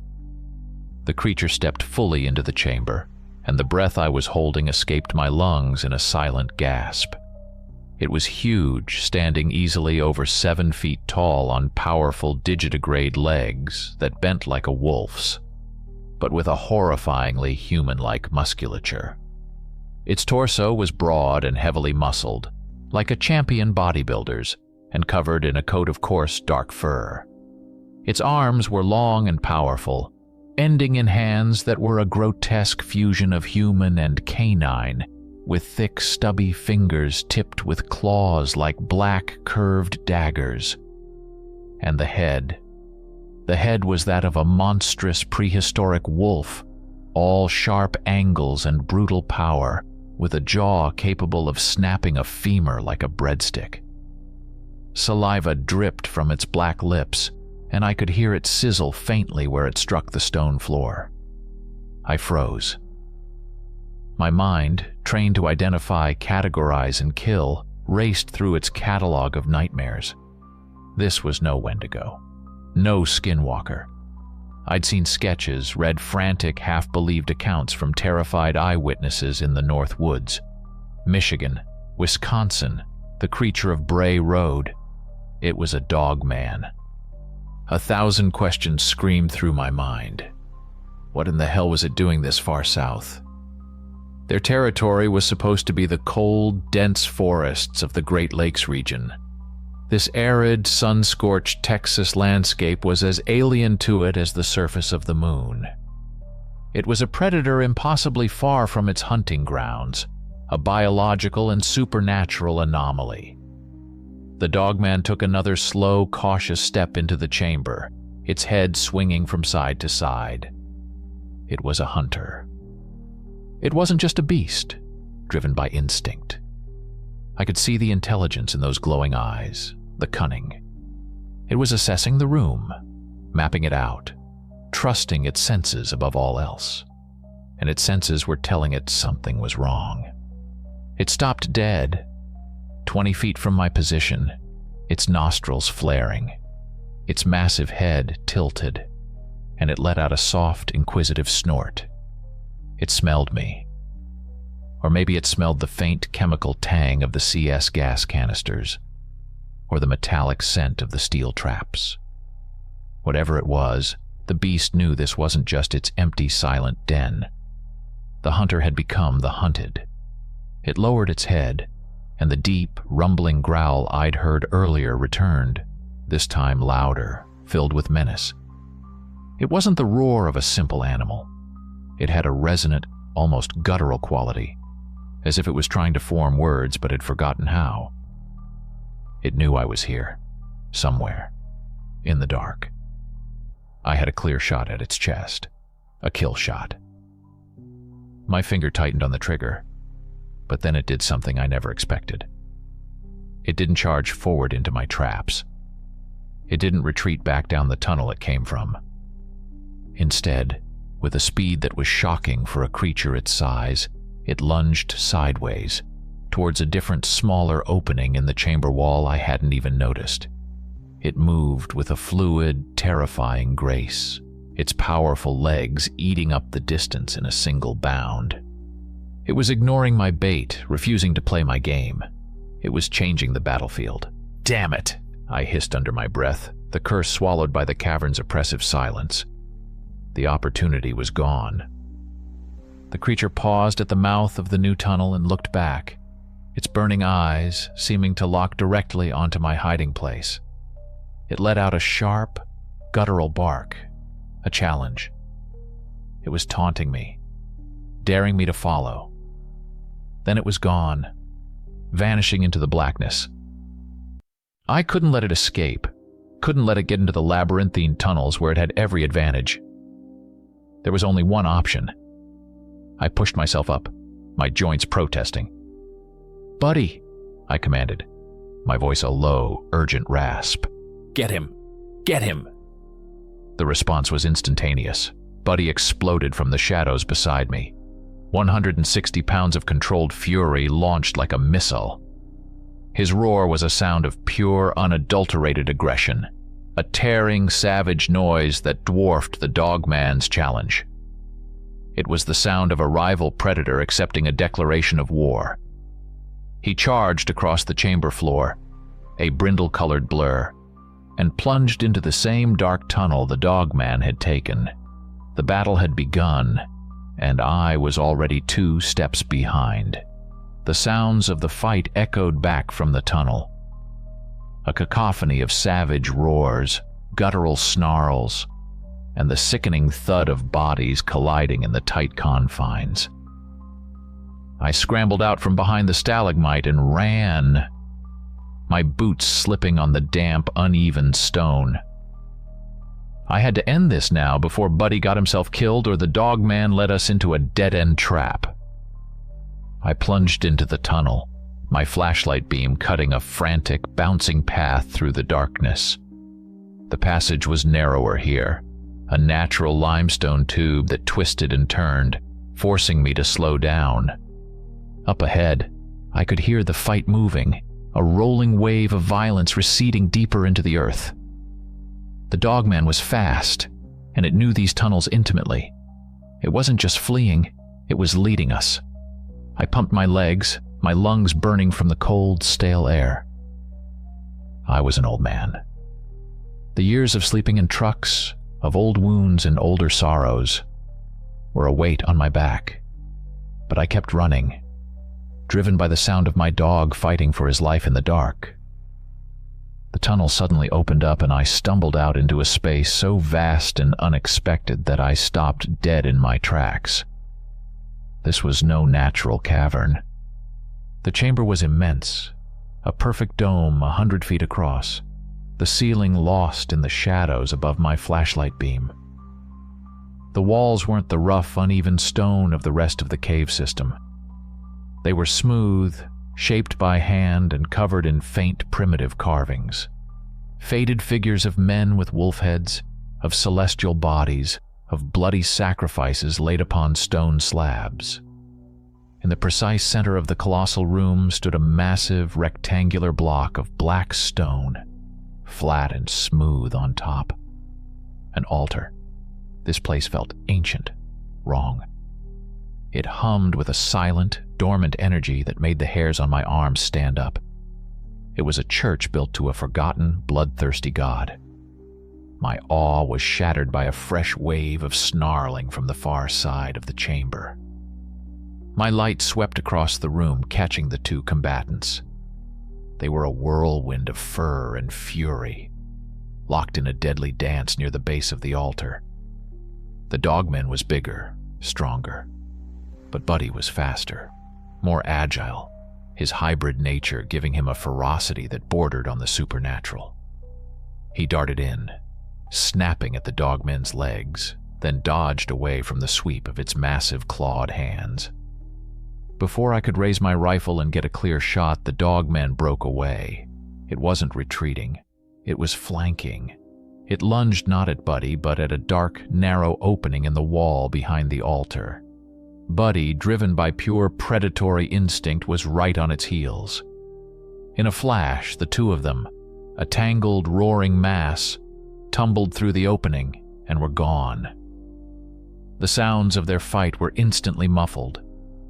The creature stepped fully into the chamber, and the breath I was holding escaped my lungs in a silent gasp. It was huge, standing easily over 7 feet tall on powerful digitigrade legs that bent like a wolf's, but with a horrifyingly human-like musculature. Its torso was broad and heavily muscled, like a champion bodybuilder's, and covered in a coat of coarse dark fur. Its arms were long and powerful, ending in hands that were a grotesque fusion of human and canine, with thick, stubby fingers tipped with claws like black, curved daggers. And the head. The head was that of a monstrous prehistoric wolf, all sharp angles and brutal power, with a jaw capable of snapping a femur like a breadstick. Saliva dripped from its black lips, and I could hear it sizzle faintly where it struck the stone floor. I froze. My mind, trained to identify, categorize, and kill, raced through its catalog of nightmares. This was no Wendigo. No skinwalker. I'd seen sketches, read frantic, half-believed accounts from terrified eyewitnesses in the North Woods. Michigan, Wisconsin, the creature of Bray Road. It was a dog man. 1,000 questions screamed through my mind. What in the hell was it doing this far south? Their territory was supposed to be the cold, dense forests of the Great Lakes region. This arid, sun-scorched Texas landscape was as alien to it as the surface of the moon. It was a predator impossibly far from its hunting grounds, a biological and supernatural anomaly. The dogman took another slow, cautious step into the chamber, its head swinging from side to side. It was a hunter. It wasn't just a beast, driven by instinct. I could see the intelligence in those glowing eyes, the cunning. It was assessing the room, mapping it out, trusting its senses above all else. And its senses were telling it something was wrong. It stopped dead, 20 feet from my position, its nostrils flaring, its massive head tilted, and it let out a soft, inquisitive snort. It smelled me. Or maybe it smelled the faint chemical tang of the CS gas canisters, or the metallic scent of the steel traps. Whatever it was, the beast knew this wasn't just its empty, silent den. The hunter had become the hunted. It lowered its head, and the deep, rumbling growl I'd heard earlier returned, this time louder, filled with menace. It wasn't the roar of a simple animal. It had a resonant, almost guttural quality, as if it was trying to form words but had forgotten how. It knew I was here, somewhere, in the dark. I had a clear shot at its chest, a kill shot. My finger tightened on the trigger, but then it did something I never expected. It didn't charge forward into my traps. It didn't retreat back down the tunnel it came from. Instead, with a speed that was shocking for a creature its size, it lunged sideways, towards a different, smaller opening in the chamber wall I hadn't even noticed. It moved with a fluid, terrifying grace, its powerful legs eating up the distance in a single bound. It was ignoring my bait, refusing to play my game. It was changing the battlefield. Damn it! I hissed under my breath, the curse swallowed by the cavern's oppressive silence. The opportunity was gone. The creature paused at the mouth of the new tunnel and looked back, its burning eyes seeming to lock directly onto my hiding place. It let out a sharp, guttural bark, a challenge. It was taunting me, daring me to follow. Then it was gone, vanishing into the blackness. I couldn't let it escape, couldn't let it get into the labyrinthine tunnels where it had every advantage. There was only one option. I pushed myself up, my joints protesting. "Buddy," I commanded, my voice a low, urgent rasp. "Get him! Get him!" The response was instantaneous. Buddy exploded from the shadows beside me. 160 pounds of controlled fury launched like a missile. His roar was a sound of pure, unadulterated aggression, a tearing, savage noise that dwarfed the dogman's challenge. It was the sound of a rival predator accepting a declaration of war. He charged across the chamber floor, a brindle-colored blur, and plunged into the same dark tunnel the dogman had taken. The battle had begun, and I was already 2 steps behind. The sounds of the fight echoed back from the tunnel. A cacophony of savage roars, guttural snarls, and the sickening thud of bodies colliding in the tight confines. I scrambled out from behind the stalagmite and ran, my boots slipping on the damp, uneven stone. I had to end this now before Buddy got himself killed or the dogman led us into a dead-end trap. I plunged into the tunnel, my flashlight beam cutting a frantic, bouncing path through the darkness. The passage was narrower here, a natural limestone tube that twisted and turned, forcing me to slow down. Up ahead, I could hear the fight moving, a rolling wave of violence receding deeper into the earth. The dogman was fast, and it knew these tunnels intimately. It wasn't just fleeing, it was leading us. I pumped my legs, my lungs burning from the cold, stale air. I was an old man. The years of sleeping in trucks, of old wounds and older sorrows, were a weight on my back. But I kept running, driven by the sound of my dog fighting for his life in the dark. The tunnel suddenly opened up and I stumbled out into a space so vast and unexpected that I stopped dead in my tracks. This was no natural cavern. The chamber was immense, a perfect dome 100 feet across, the ceiling lost in the shadows above my flashlight beam. The walls weren't the rough, uneven stone of the rest of the cave system. They were smooth, shaped by hand and covered in faint, primitive carvings. Faded figures of men with wolf heads, of celestial bodies, of bloody sacrifices laid upon stone slabs. In the precise center of the colossal room stood a massive, rectangular block of black stone, flat and smooth on top. An altar. This place felt ancient, wrong. It hummed with a silent, dormant energy that made the hairs on my arms stand up. It was a church built to a forgotten, bloodthirsty god. My awe was shattered by a fresh wave of snarling from the far side of the chamber. My light swept across the room, catching the 2 combatants. They were a whirlwind of fur and fury, locked in a deadly dance near the base of the altar. The dogman was bigger, stronger, but Buddy was faster, more agile, his hybrid nature giving him a ferocity that bordered on the supernatural. He darted in, snapping at the dogman's legs, then dodged away from the sweep of its massive clawed hands. Before I could raise my rifle and get a clear shot, the dogman broke away. It wasn't retreating. It was flanking. It lunged not at Buddy, but at a dark, narrow opening in the wall behind the altar. Buddy, driven by pure predatory instinct, was right on its heels. In a flash, the 2 of them, a tangled, roaring mass, tumbled through the opening and were gone. The sounds of their fight were instantly muffled,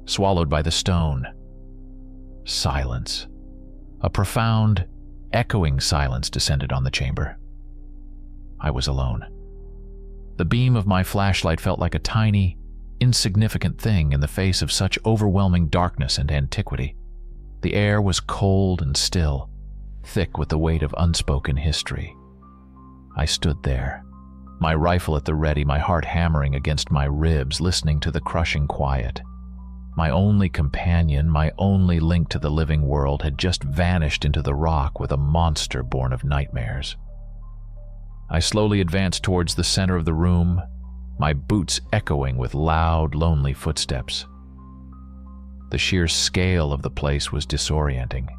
swallowed by the stone. Silence. A profound, echoing silence descended on the chamber. I was alone. The beam of my flashlight felt like a tiny, insignificant thing in the face of such overwhelming darkness and antiquity. The air was cold and still, thick with the weight of unspoken history. I stood there, my rifle at the ready, my heart hammering against my ribs, listening to the crushing quiet. My only companion, my only link to the living world, had just vanished into the rock with a monster born of nightmares. I slowly advanced towards the center of the room, my boots echoing with loud, lonely footsteps. The sheer scale of the place was disorienting.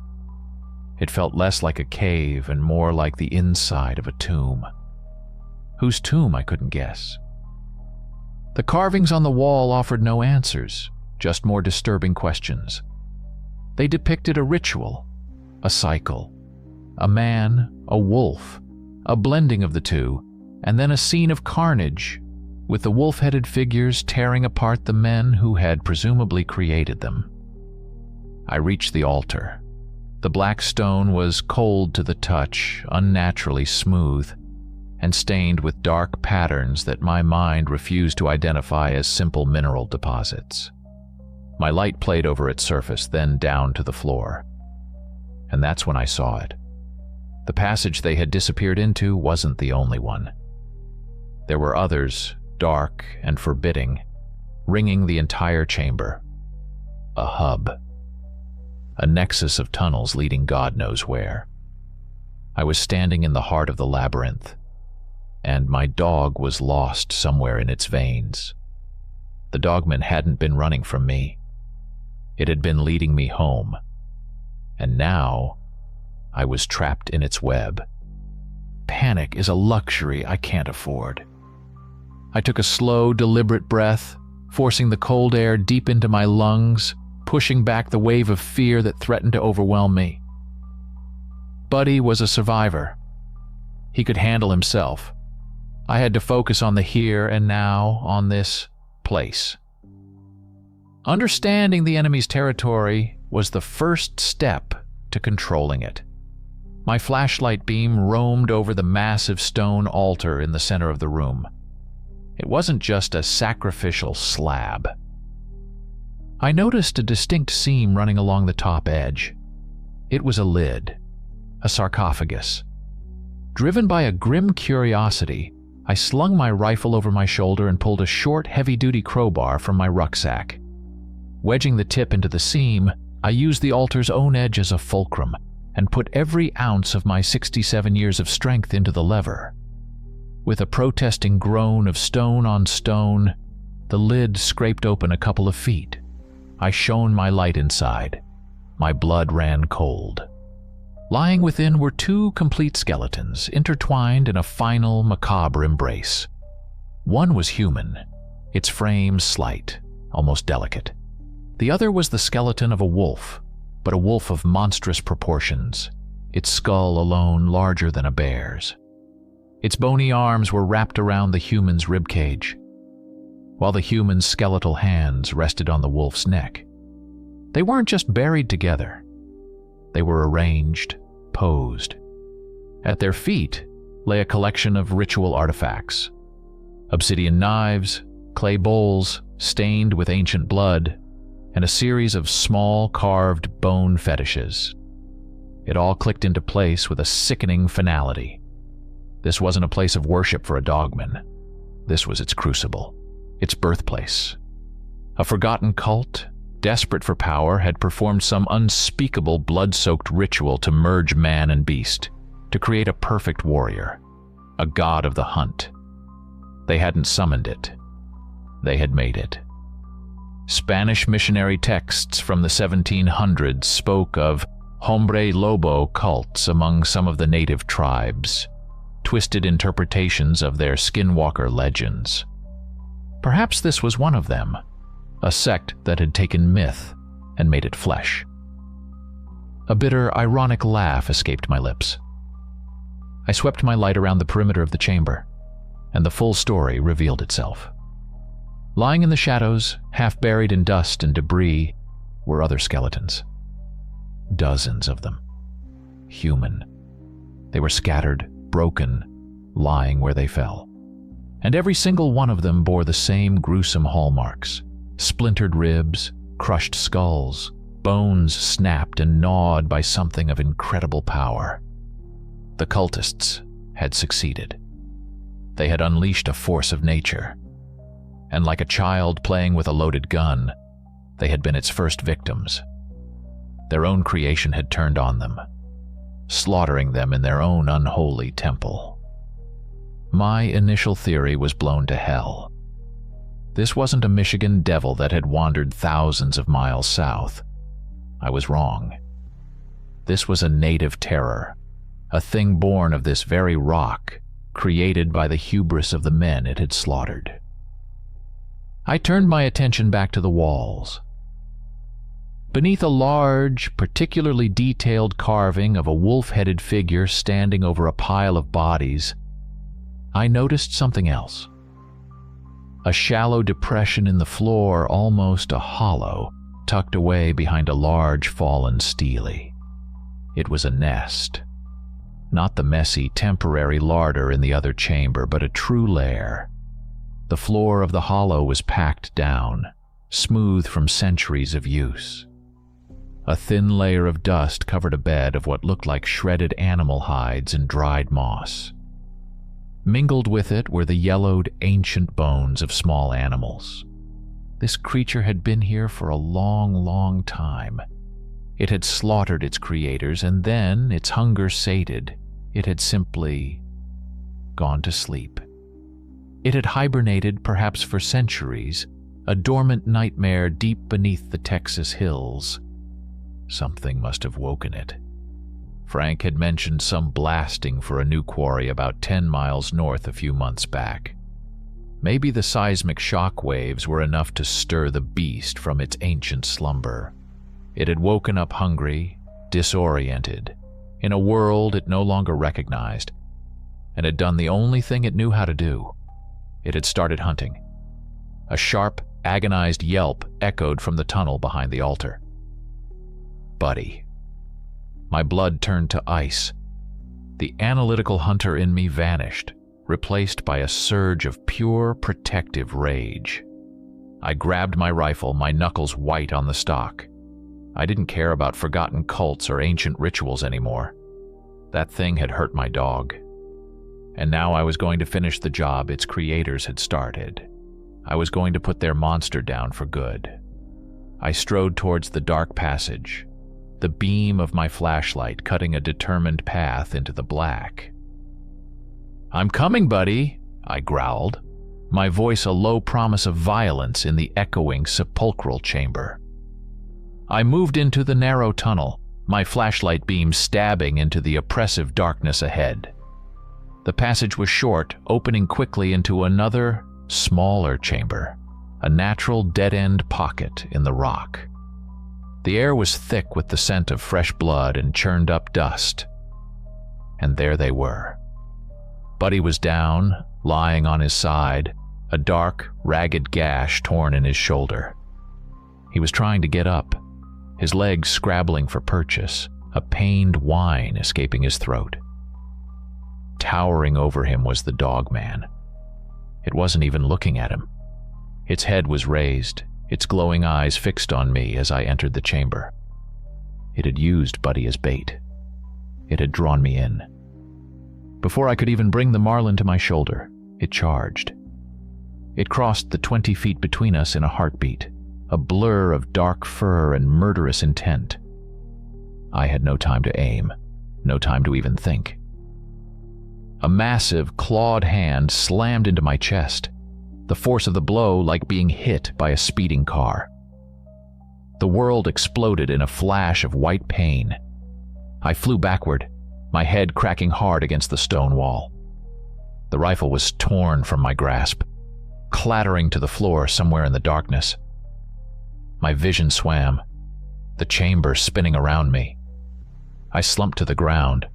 It felt less like a cave and more like the inside of a tomb. Whose tomb, I couldn't guess. The carvings on the wall offered no answers, just more disturbing questions. They depicted a ritual, a cycle, a man, a wolf, a blending of the 2, and then a scene of carnage, with the wolf-headed figures tearing apart the men who had presumably created them. I reached the altar. The black stone was cold to the touch, unnaturally smooth, and stained with dark patterns that my mind refused to identify as simple mineral deposits. My light played over its surface, then down to the floor. And that's when I saw it. The passage they had disappeared into wasn't the only one. There were others, dark and forbidding, ringing the entire chamber. A hub. A nexus of tunnels leading God knows where. I was standing in the heart of the labyrinth, and my dog was lost somewhere in its veins. The dogman hadn't been running from me. It had been leading me home. And now, I was trapped in its web. Panic is a luxury I can't afford. I took a slow, deliberate breath, forcing the cold air deep into my lungs, pushing back the wave of fear that threatened to overwhelm me. Buddy was a survivor. He could handle himself. I had to focus on the here and now, on this place. Understanding the enemy's territory was the first step to controlling it. My flashlight beam roamed over the massive stone altar in the center of the room. It wasn't just a sacrificial slab. I noticed a distinct seam running along the top edge. It was a lid, a sarcophagus. Driven by a grim curiosity, I slung my rifle over my shoulder and pulled a short, heavy-duty crowbar from my rucksack. Wedging the tip into the seam, I used the altar's own edge as a fulcrum and put every ounce of my 67 years of strength into the lever. With a protesting groan of stone on stone, the lid scraped open a couple of feet. I shone my light inside. My blood ran cold. Lying within were two complete skeletons, intertwined in a final, macabre embrace. One was human, its frame slight, almost delicate. The other was the skeleton of a wolf, but a wolf of monstrous proportions, its skull alone larger than a bear's. Its bony arms were wrapped around the human's ribcage, while the human's skeletal hands rested on the wolf's neck. They weren't just buried together. They were arranged, posed. At their feet lay a collection of ritual artifacts. Obsidian knives, clay bowls stained with ancient blood, and a series of small carved bone fetishes. It all clicked into place with a sickening finality. This wasn't a place of worship for a dogman. This was its crucible, its birthplace. A forgotten cult, desperate for power, had performed some unspeakable blood-soaked ritual to merge man and beast, to create a perfect warrior, a god of the hunt. They hadn't summoned it. They had made it. Spanish missionary texts from the 1700s spoke of hombre lobo cults among some of the native tribes, twisted interpretations of their skinwalker legends. Perhaps this was one of them, a sect that had taken myth and made it flesh. A bitter, ironic laugh escaped my lips. I swept my light around the perimeter of the chamber, and the full story revealed itself. Lying in the shadows, half buried in dust and debris, were other skeletons. Dozens of them. Human. They were scattered, broken, lying where they fell. And every single one of them bore the same gruesome hallmarks: splintered ribs, crushed skulls, bones snapped and gnawed by something of incredible power. The cultists had succeeded. They had unleashed a force of nature. And like a child playing with a loaded gun, they had been its first victims. Their own creation had turned on them, slaughtering them in their own unholy temple. My initial theory was blown to hell. This wasn't a Michigan devil that had wandered thousands of miles south. I was wrong. This was a native terror, a thing born of this very rock, created by the hubris of the men it had slaughtered. I turned my attention back to the walls. Beneath a large, particularly detailed carving of a wolf-headed figure standing over a pile of bodies, I noticed something else. A shallow depression in the floor, almost a hollow, tucked away behind a large fallen stele. It was a nest. Not the messy, temporary larder in the other chamber, but a true lair. The floor of the hollow was packed down, smooth from centuries of use. A thin layer of dust covered a bed of what looked like shredded animal hides and dried moss. Mingled with it were the yellowed, ancient bones of small animals. This creature had been here for a long, long time. It had slaughtered its creators, and then, its hunger sated, it had simply gone to sleep. It had hibernated perhaps for centuries, a dormant nightmare deep beneath the Texas hills. Something must have woken it. Frank had mentioned some blasting for a new quarry about 10 miles north a few months back. Maybe the seismic shock waves were enough to stir the beast from its ancient slumber. It had woken up hungry, disoriented, in a world it no longer recognized, and had done the only thing it knew how to do. It had started hunting. A sharp, agonized yelp echoed from the tunnel behind the altar. Buddy. My blood turned to ice. The analytical hunter in me vanished, replaced by a surge of pure, protective rage. I grabbed my rifle, my knuckles white on the stock. I didn't care about forgotten cults or ancient rituals anymore. That thing had hurt my dog. And now I was going to finish the job its creators had started. I was going to put their monster down for good. I strode towards the dark passage, the beam of my flashlight cutting a determined path into the black. "I'm coming, buddy," I growled, my voice a low promise of violence in the echoing sepulchral chamber. I moved into the narrow tunnel, my flashlight beam stabbing into the oppressive darkness ahead. The passage was short, opening quickly into another, smaller chamber, a natural dead-end pocket in the rock. The air was thick with the scent of fresh blood and churned-up dust. And there they were. Buddy was down, lying on his side, a dark, ragged gash torn in his shoulder. He was trying to get up, his legs scrabbling for purchase, a pained whine escaping his throat. Towering over him was the dog-man. It wasn't even looking at him. Its head was raised, its glowing eyes fixed on me as I entered the chamber. It had used Buddy as bait. It had drawn me in. Before I could even bring the marlin to my shoulder, it charged. It crossed the 20 feet between us in a heartbeat, a blur of dark fur and murderous intent. I had no time to aim, no time to even think. A massive, clawed hand slammed into my chest, the force of the blow like being hit by a speeding car. The world exploded in a flash of white pain. I flew backward, my head cracking hard against the stone wall. The rifle was torn from my grasp, clattering to the floor somewhere in the darkness. My vision swam, the chamber spinning around me. I slumped to the ground,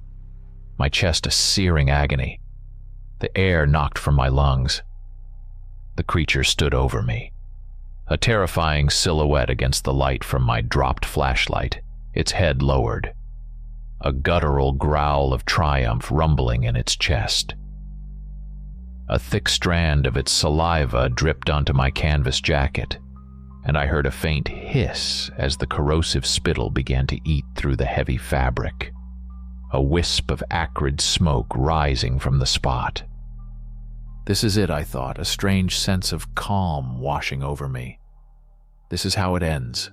my chest a searing agony. The air knocked from my lungs. The creature stood over me, a terrifying silhouette against the light from my dropped flashlight, its head lowered, a guttural growl of triumph rumbling in its chest. A thick strand of its saliva dripped onto my canvas jacket, and I heard a faint hiss as the corrosive spittle began to eat through the heavy fabric, a wisp of acrid smoke rising from the spot. This is it, I thought, a strange sense of calm washing over me. This is how it ends.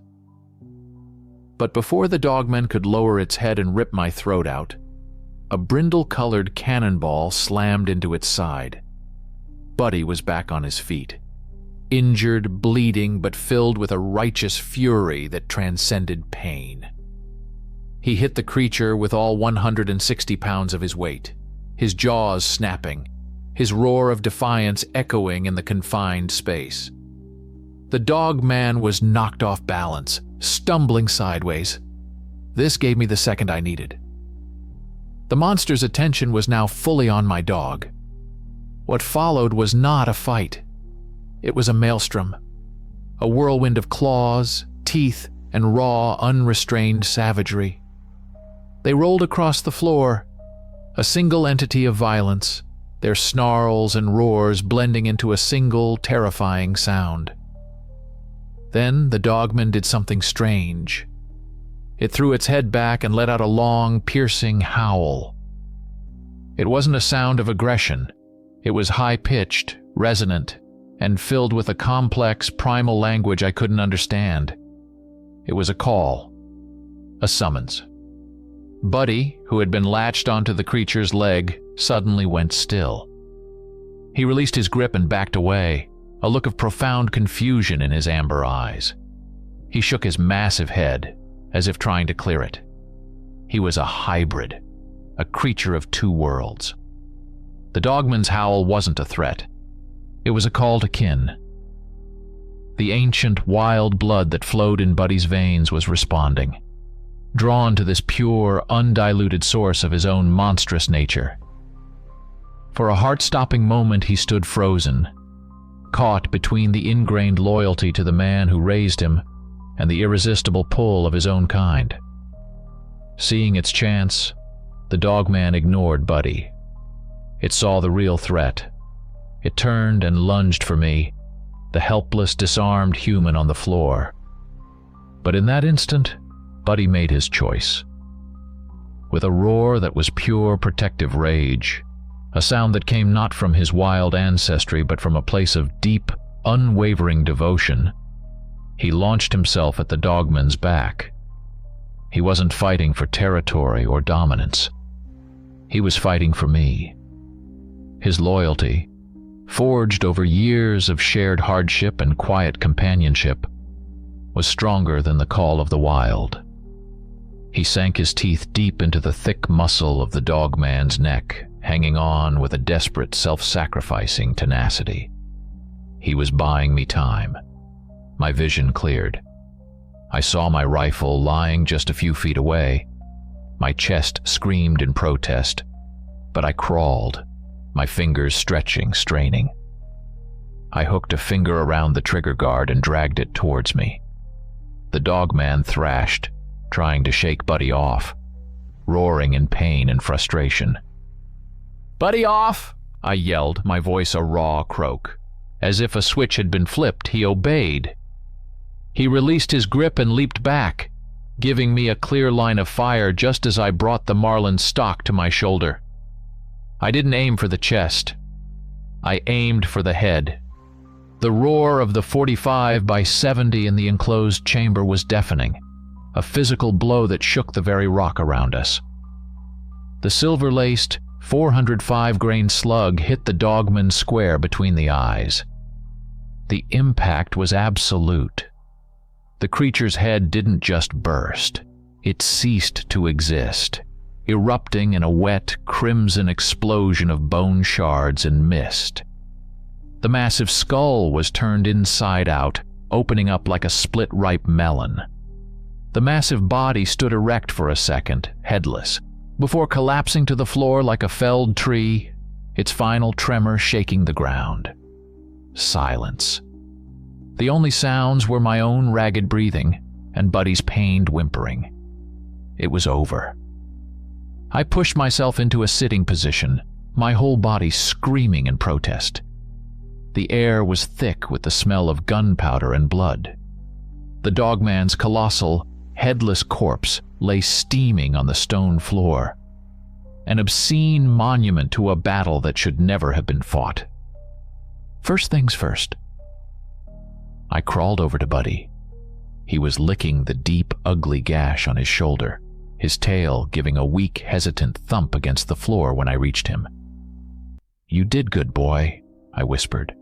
But before the dogman could lower its head and rip my throat out, a brindle-colored cannonball slammed into its side. Buddy was back on his feet, injured, bleeding, but filled with a righteous fury that transcended pain. He hit the creature with all 160 pounds of his weight, his jaws snapping, his roar of defiance echoing in the confined space. The dog-man was knocked off balance, stumbling sideways. This gave me the second I needed. The monster's attention was now fully on my dog. What followed was not a fight. It was a maelstrom, a whirlwind of claws, teeth, and raw, unrestrained savagery. They rolled across the floor, a single entity of violence, their snarls and roars blending into a single, terrifying sound. Then the dogman did something strange. It threw its head back and let out a long, piercing howl. It wasn't a sound of aggression. It was high-pitched, resonant, and filled with a complex, primal language I couldn't understand. It was a call, a summons. Buddy, who had been latched onto the creature's leg, suddenly went still. He released his grip and backed away, a look of profound confusion in his amber eyes. He shook his massive head, as if trying to clear it. He was a hybrid, a creature of two worlds. The dogman's howl wasn't a threat. It was a call to kin. The ancient, wild blood that flowed in Buddy's veins was responding, drawn to this pure, undiluted source of his own monstrous nature. For a heart-stopping moment he stood frozen, caught between the ingrained loyalty to the man who raised him and the irresistible pull of his own kind. Seeing its chance, the dogman ignored Buddy. It saw the real threat. It turned and lunged for me, the helpless, disarmed human on the floor. But in that instant, Buddy made his choice. With a roar that was pure protective rage, a sound that came not from his wild ancestry but from a place of deep, unwavering devotion, he launched himself at the dogman's back. He wasn't fighting for territory or dominance. He was fighting for me. His loyalty, forged over years of shared hardship and quiet companionship, was stronger than the call of the wild. He sank his teeth deep into the thick muscle of the dogman's neck, hanging on with a desperate, self-sacrificing tenacity. He was buying me time. My vision cleared. I saw my rifle lying just a few feet away. My chest screamed in protest, but I crawled, my fingers stretching, straining. I hooked a finger around the trigger guard and dragged it towards me. The dogman thrashed, trying to shake Buddy off, roaring in pain and frustration. "Buddy off!" I yelled, my voice a raw croak. As if a switch had been flipped, he obeyed. He released his grip and leaped back, giving me a clear line of fire just as I brought the marlin's stock to my shoulder. I didn't aim for the chest. I aimed for the head. The roar of the 45 by 70 in the enclosed chamber was deafening, a physical blow that shook the very rock around us. The silver-laced, 405-grain slug hit the dogman square between the eyes. The impact was absolute. The creature's head didn't just burst. It ceased to exist, erupting in a wet, crimson explosion of bone shards and mist. The massive skull was turned inside out, opening up like a split ripe melon. The massive body stood erect for a second, headless, before collapsing to the floor like a felled tree, its final tremor shaking the ground. Silence. The only sounds were my own ragged breathing and Buddy's pained whimpering. It was over. I pushed myself into a sitting position, my whole body screaming in protest. The air was thick with the smell of gunpowder and blood. The dogman's colossal, headless corpse lay steaming on the stone floor, an obscene monument to a battle that should never have been fought. First things first. I crawled over to Buddy. He was licking the deep, ugly gash on his shoulder, his tail giving a weak, hesitant thump against the floor when I reached him. "You did good, boy," I whispered,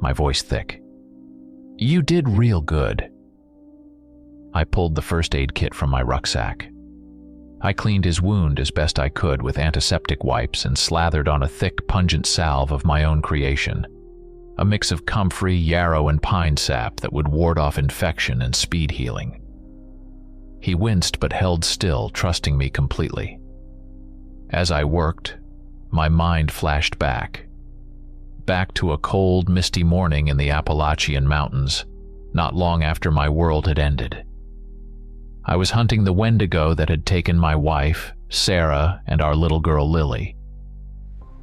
my voice thick. "You did real good." I pulled the first aid kit from my rucksack. I cleaned his wound as best I could with antiseptic wipes and slathered on a thick, pungent salve of my own creation, a mix of comfrey, yarrow, and pine sap that would ward off infection and speed healing. He winced but held still, trusting me completely. As I worked, my mind flashed back to a cold, misty morning in the Appalachian Mountains, not long after my world had ended. I was hunting the Wendigo that had taken my wife, Sarah, and our little girl Lily.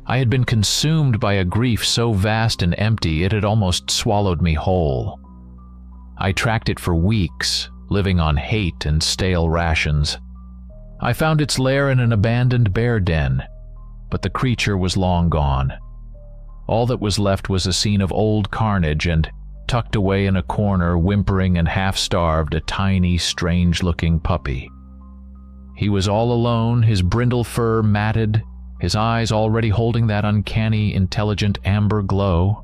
I had been consumed by a grief so vast and empty it had almost swallowed me whole. I tracked it for weeks, living on hate and stale rations. I found its lair in an abandoned bear den, but the creature was long gone. All that was left was a scene of old carnage and, tucked away in a corner, whimpering and half-starved, a tiny, strange-looking puppy. He was all alone, his brindle fur matted, his eyes already holding that uncanny, intelligent amber glow.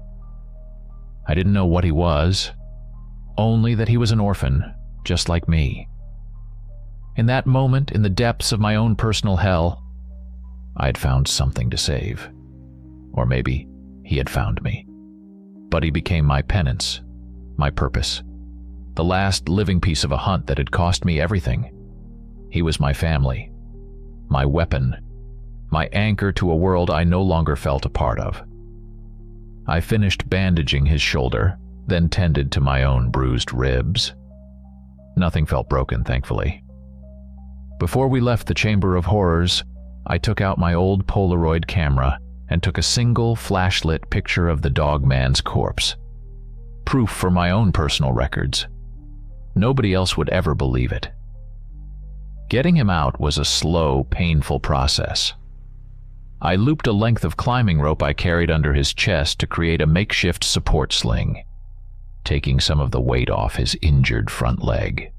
I didn't know what he was, only that he was an orphan, just like me. In that moment, in the depths of my own personal hell, I had found something to save. Or maybe he had found me. But he became my penance, my purpose, the last living piece of a hunt that had cost me everything. He was my family, my weapon, my anchor to a world I no longer felt a part of. I finished bandaging his shoulder, then tended to my own bruised ribs. Nothing felt broken, thankfully. Before we left the Chamber of Horrors, I took out my old Polaroid camera and took a single flashlit picture of the dogman's corpse. Proof for my own personal records. Nobody else would ever believe it. Getting him out was a slow, painful process. I looped a length of climbing rope I carried under his chest to create a makeshift support sling, taking some of the weight off his injured front leg.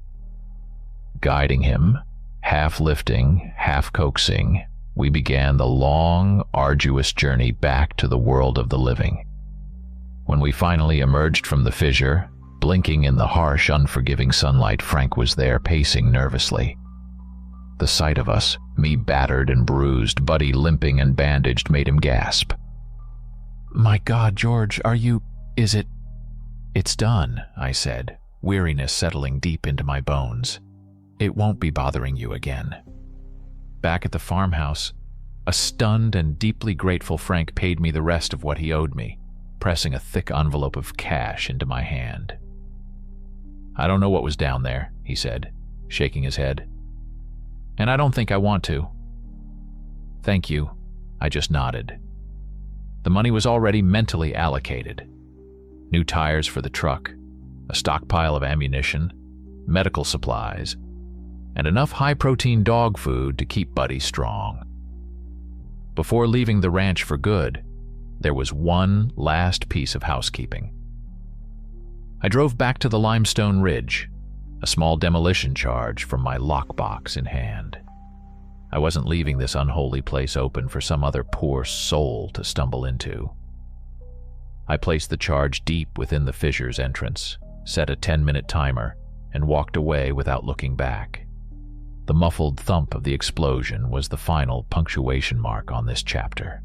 Guiding him, half lifting, half coaxing, we began the long, arduous journey back to the world of the living. When we finally emerged from the fissure, blinking in the harsh, unforgiving sunlight, Frank was there, pacing nervously. The sight of us, me battered and bruised, Buddy limping and bandaged, made him gasp. "My God, George, is it?" "It's done," I said, weariness settling deep into my bones. "It won't be bothering you again." Back at the farmhouse, a stunned and deeply grateful Frank paid me the rest of what he owed me, pressing a thick envelope of cash into my hand. "I don't know what was down there," he said, shaking his head. "And I don't think I want to." "Thank you," I just nodded. The money was already mentally allocated. New tires for the truck, a stockpile of ammunition, medical supplies, and enough high-protein dog food to keep Buddy strong. Before leaving the ranch for good, there was one last piece of housekeeping. I drove back to the limestone ridge, a small demolition charge from my lockbox in hand. I wasn't leaving this unholy place open for some other poor soul to stumble into. I placed the charge deep within the fissure's entrance, set a 10-minute timer, and walked away without looking back. The muffled thump of the explosion was the final punctuation mark on this chapter.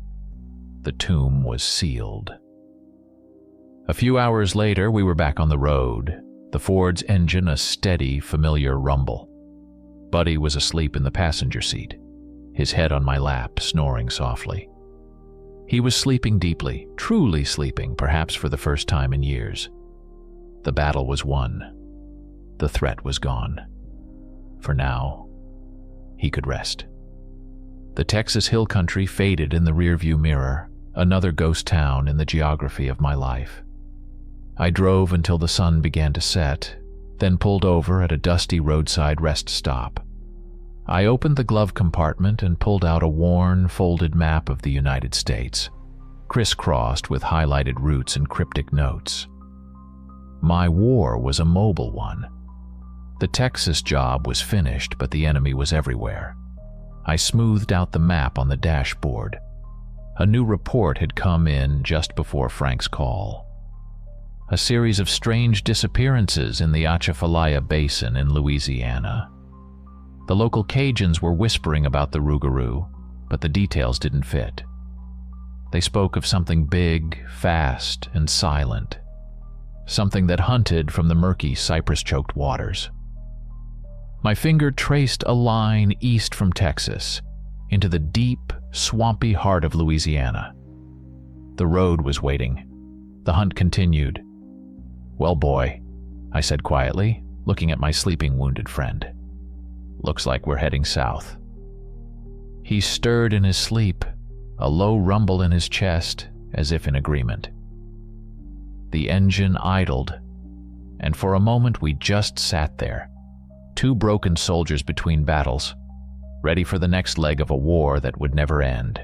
The tomb was sealed. A few hours later, we were back on the road, the Ford's engine a steady, familiar rumble. Buddy was asleep in the passenger seat, his head on my lap, snoring softly. He was sleeping deeply, truly sleeping, perhaps for the first time in years. The battle was won. The threat was gone. For now, he could rest. The Texas hill country faded in the rearview mirror, another ghost town in the geography of my life. I drove until the sun began to set, then pulled over at a dusty roadside rest stop. I opened the glove compartment and pulled out a worn, folded map of the United States, crisscrossed with highlighted routes and cryptic notes. My war was a mobile one. The Texas job was finished, but the enemy was everywhere. I smoothed out the map on the dashboard. A new report had come in just before Frank's call. A series of strange disappearances in the Atchafalaya Basin in Louisiana. The local Cajuns were whispering about the Rougarou, but the details didn't fit. They spoke of something big, fast, and silent. Something that hunted from the murky, cypress-choked waters. My finger traced a line east from Texas, into the deep, swampy heart of Louisiana. The road was waiting. The hunt continued. "Well, boy," I said quietly, looking at my sleeping wounded friend. Looks like we're heading south." He stirred in his sleep, a low rumble in his chest, as if in agreement. The engine idled, and for a moment we just sat there, two broken soldiers between battles, ready for the next leg of a war that would never end.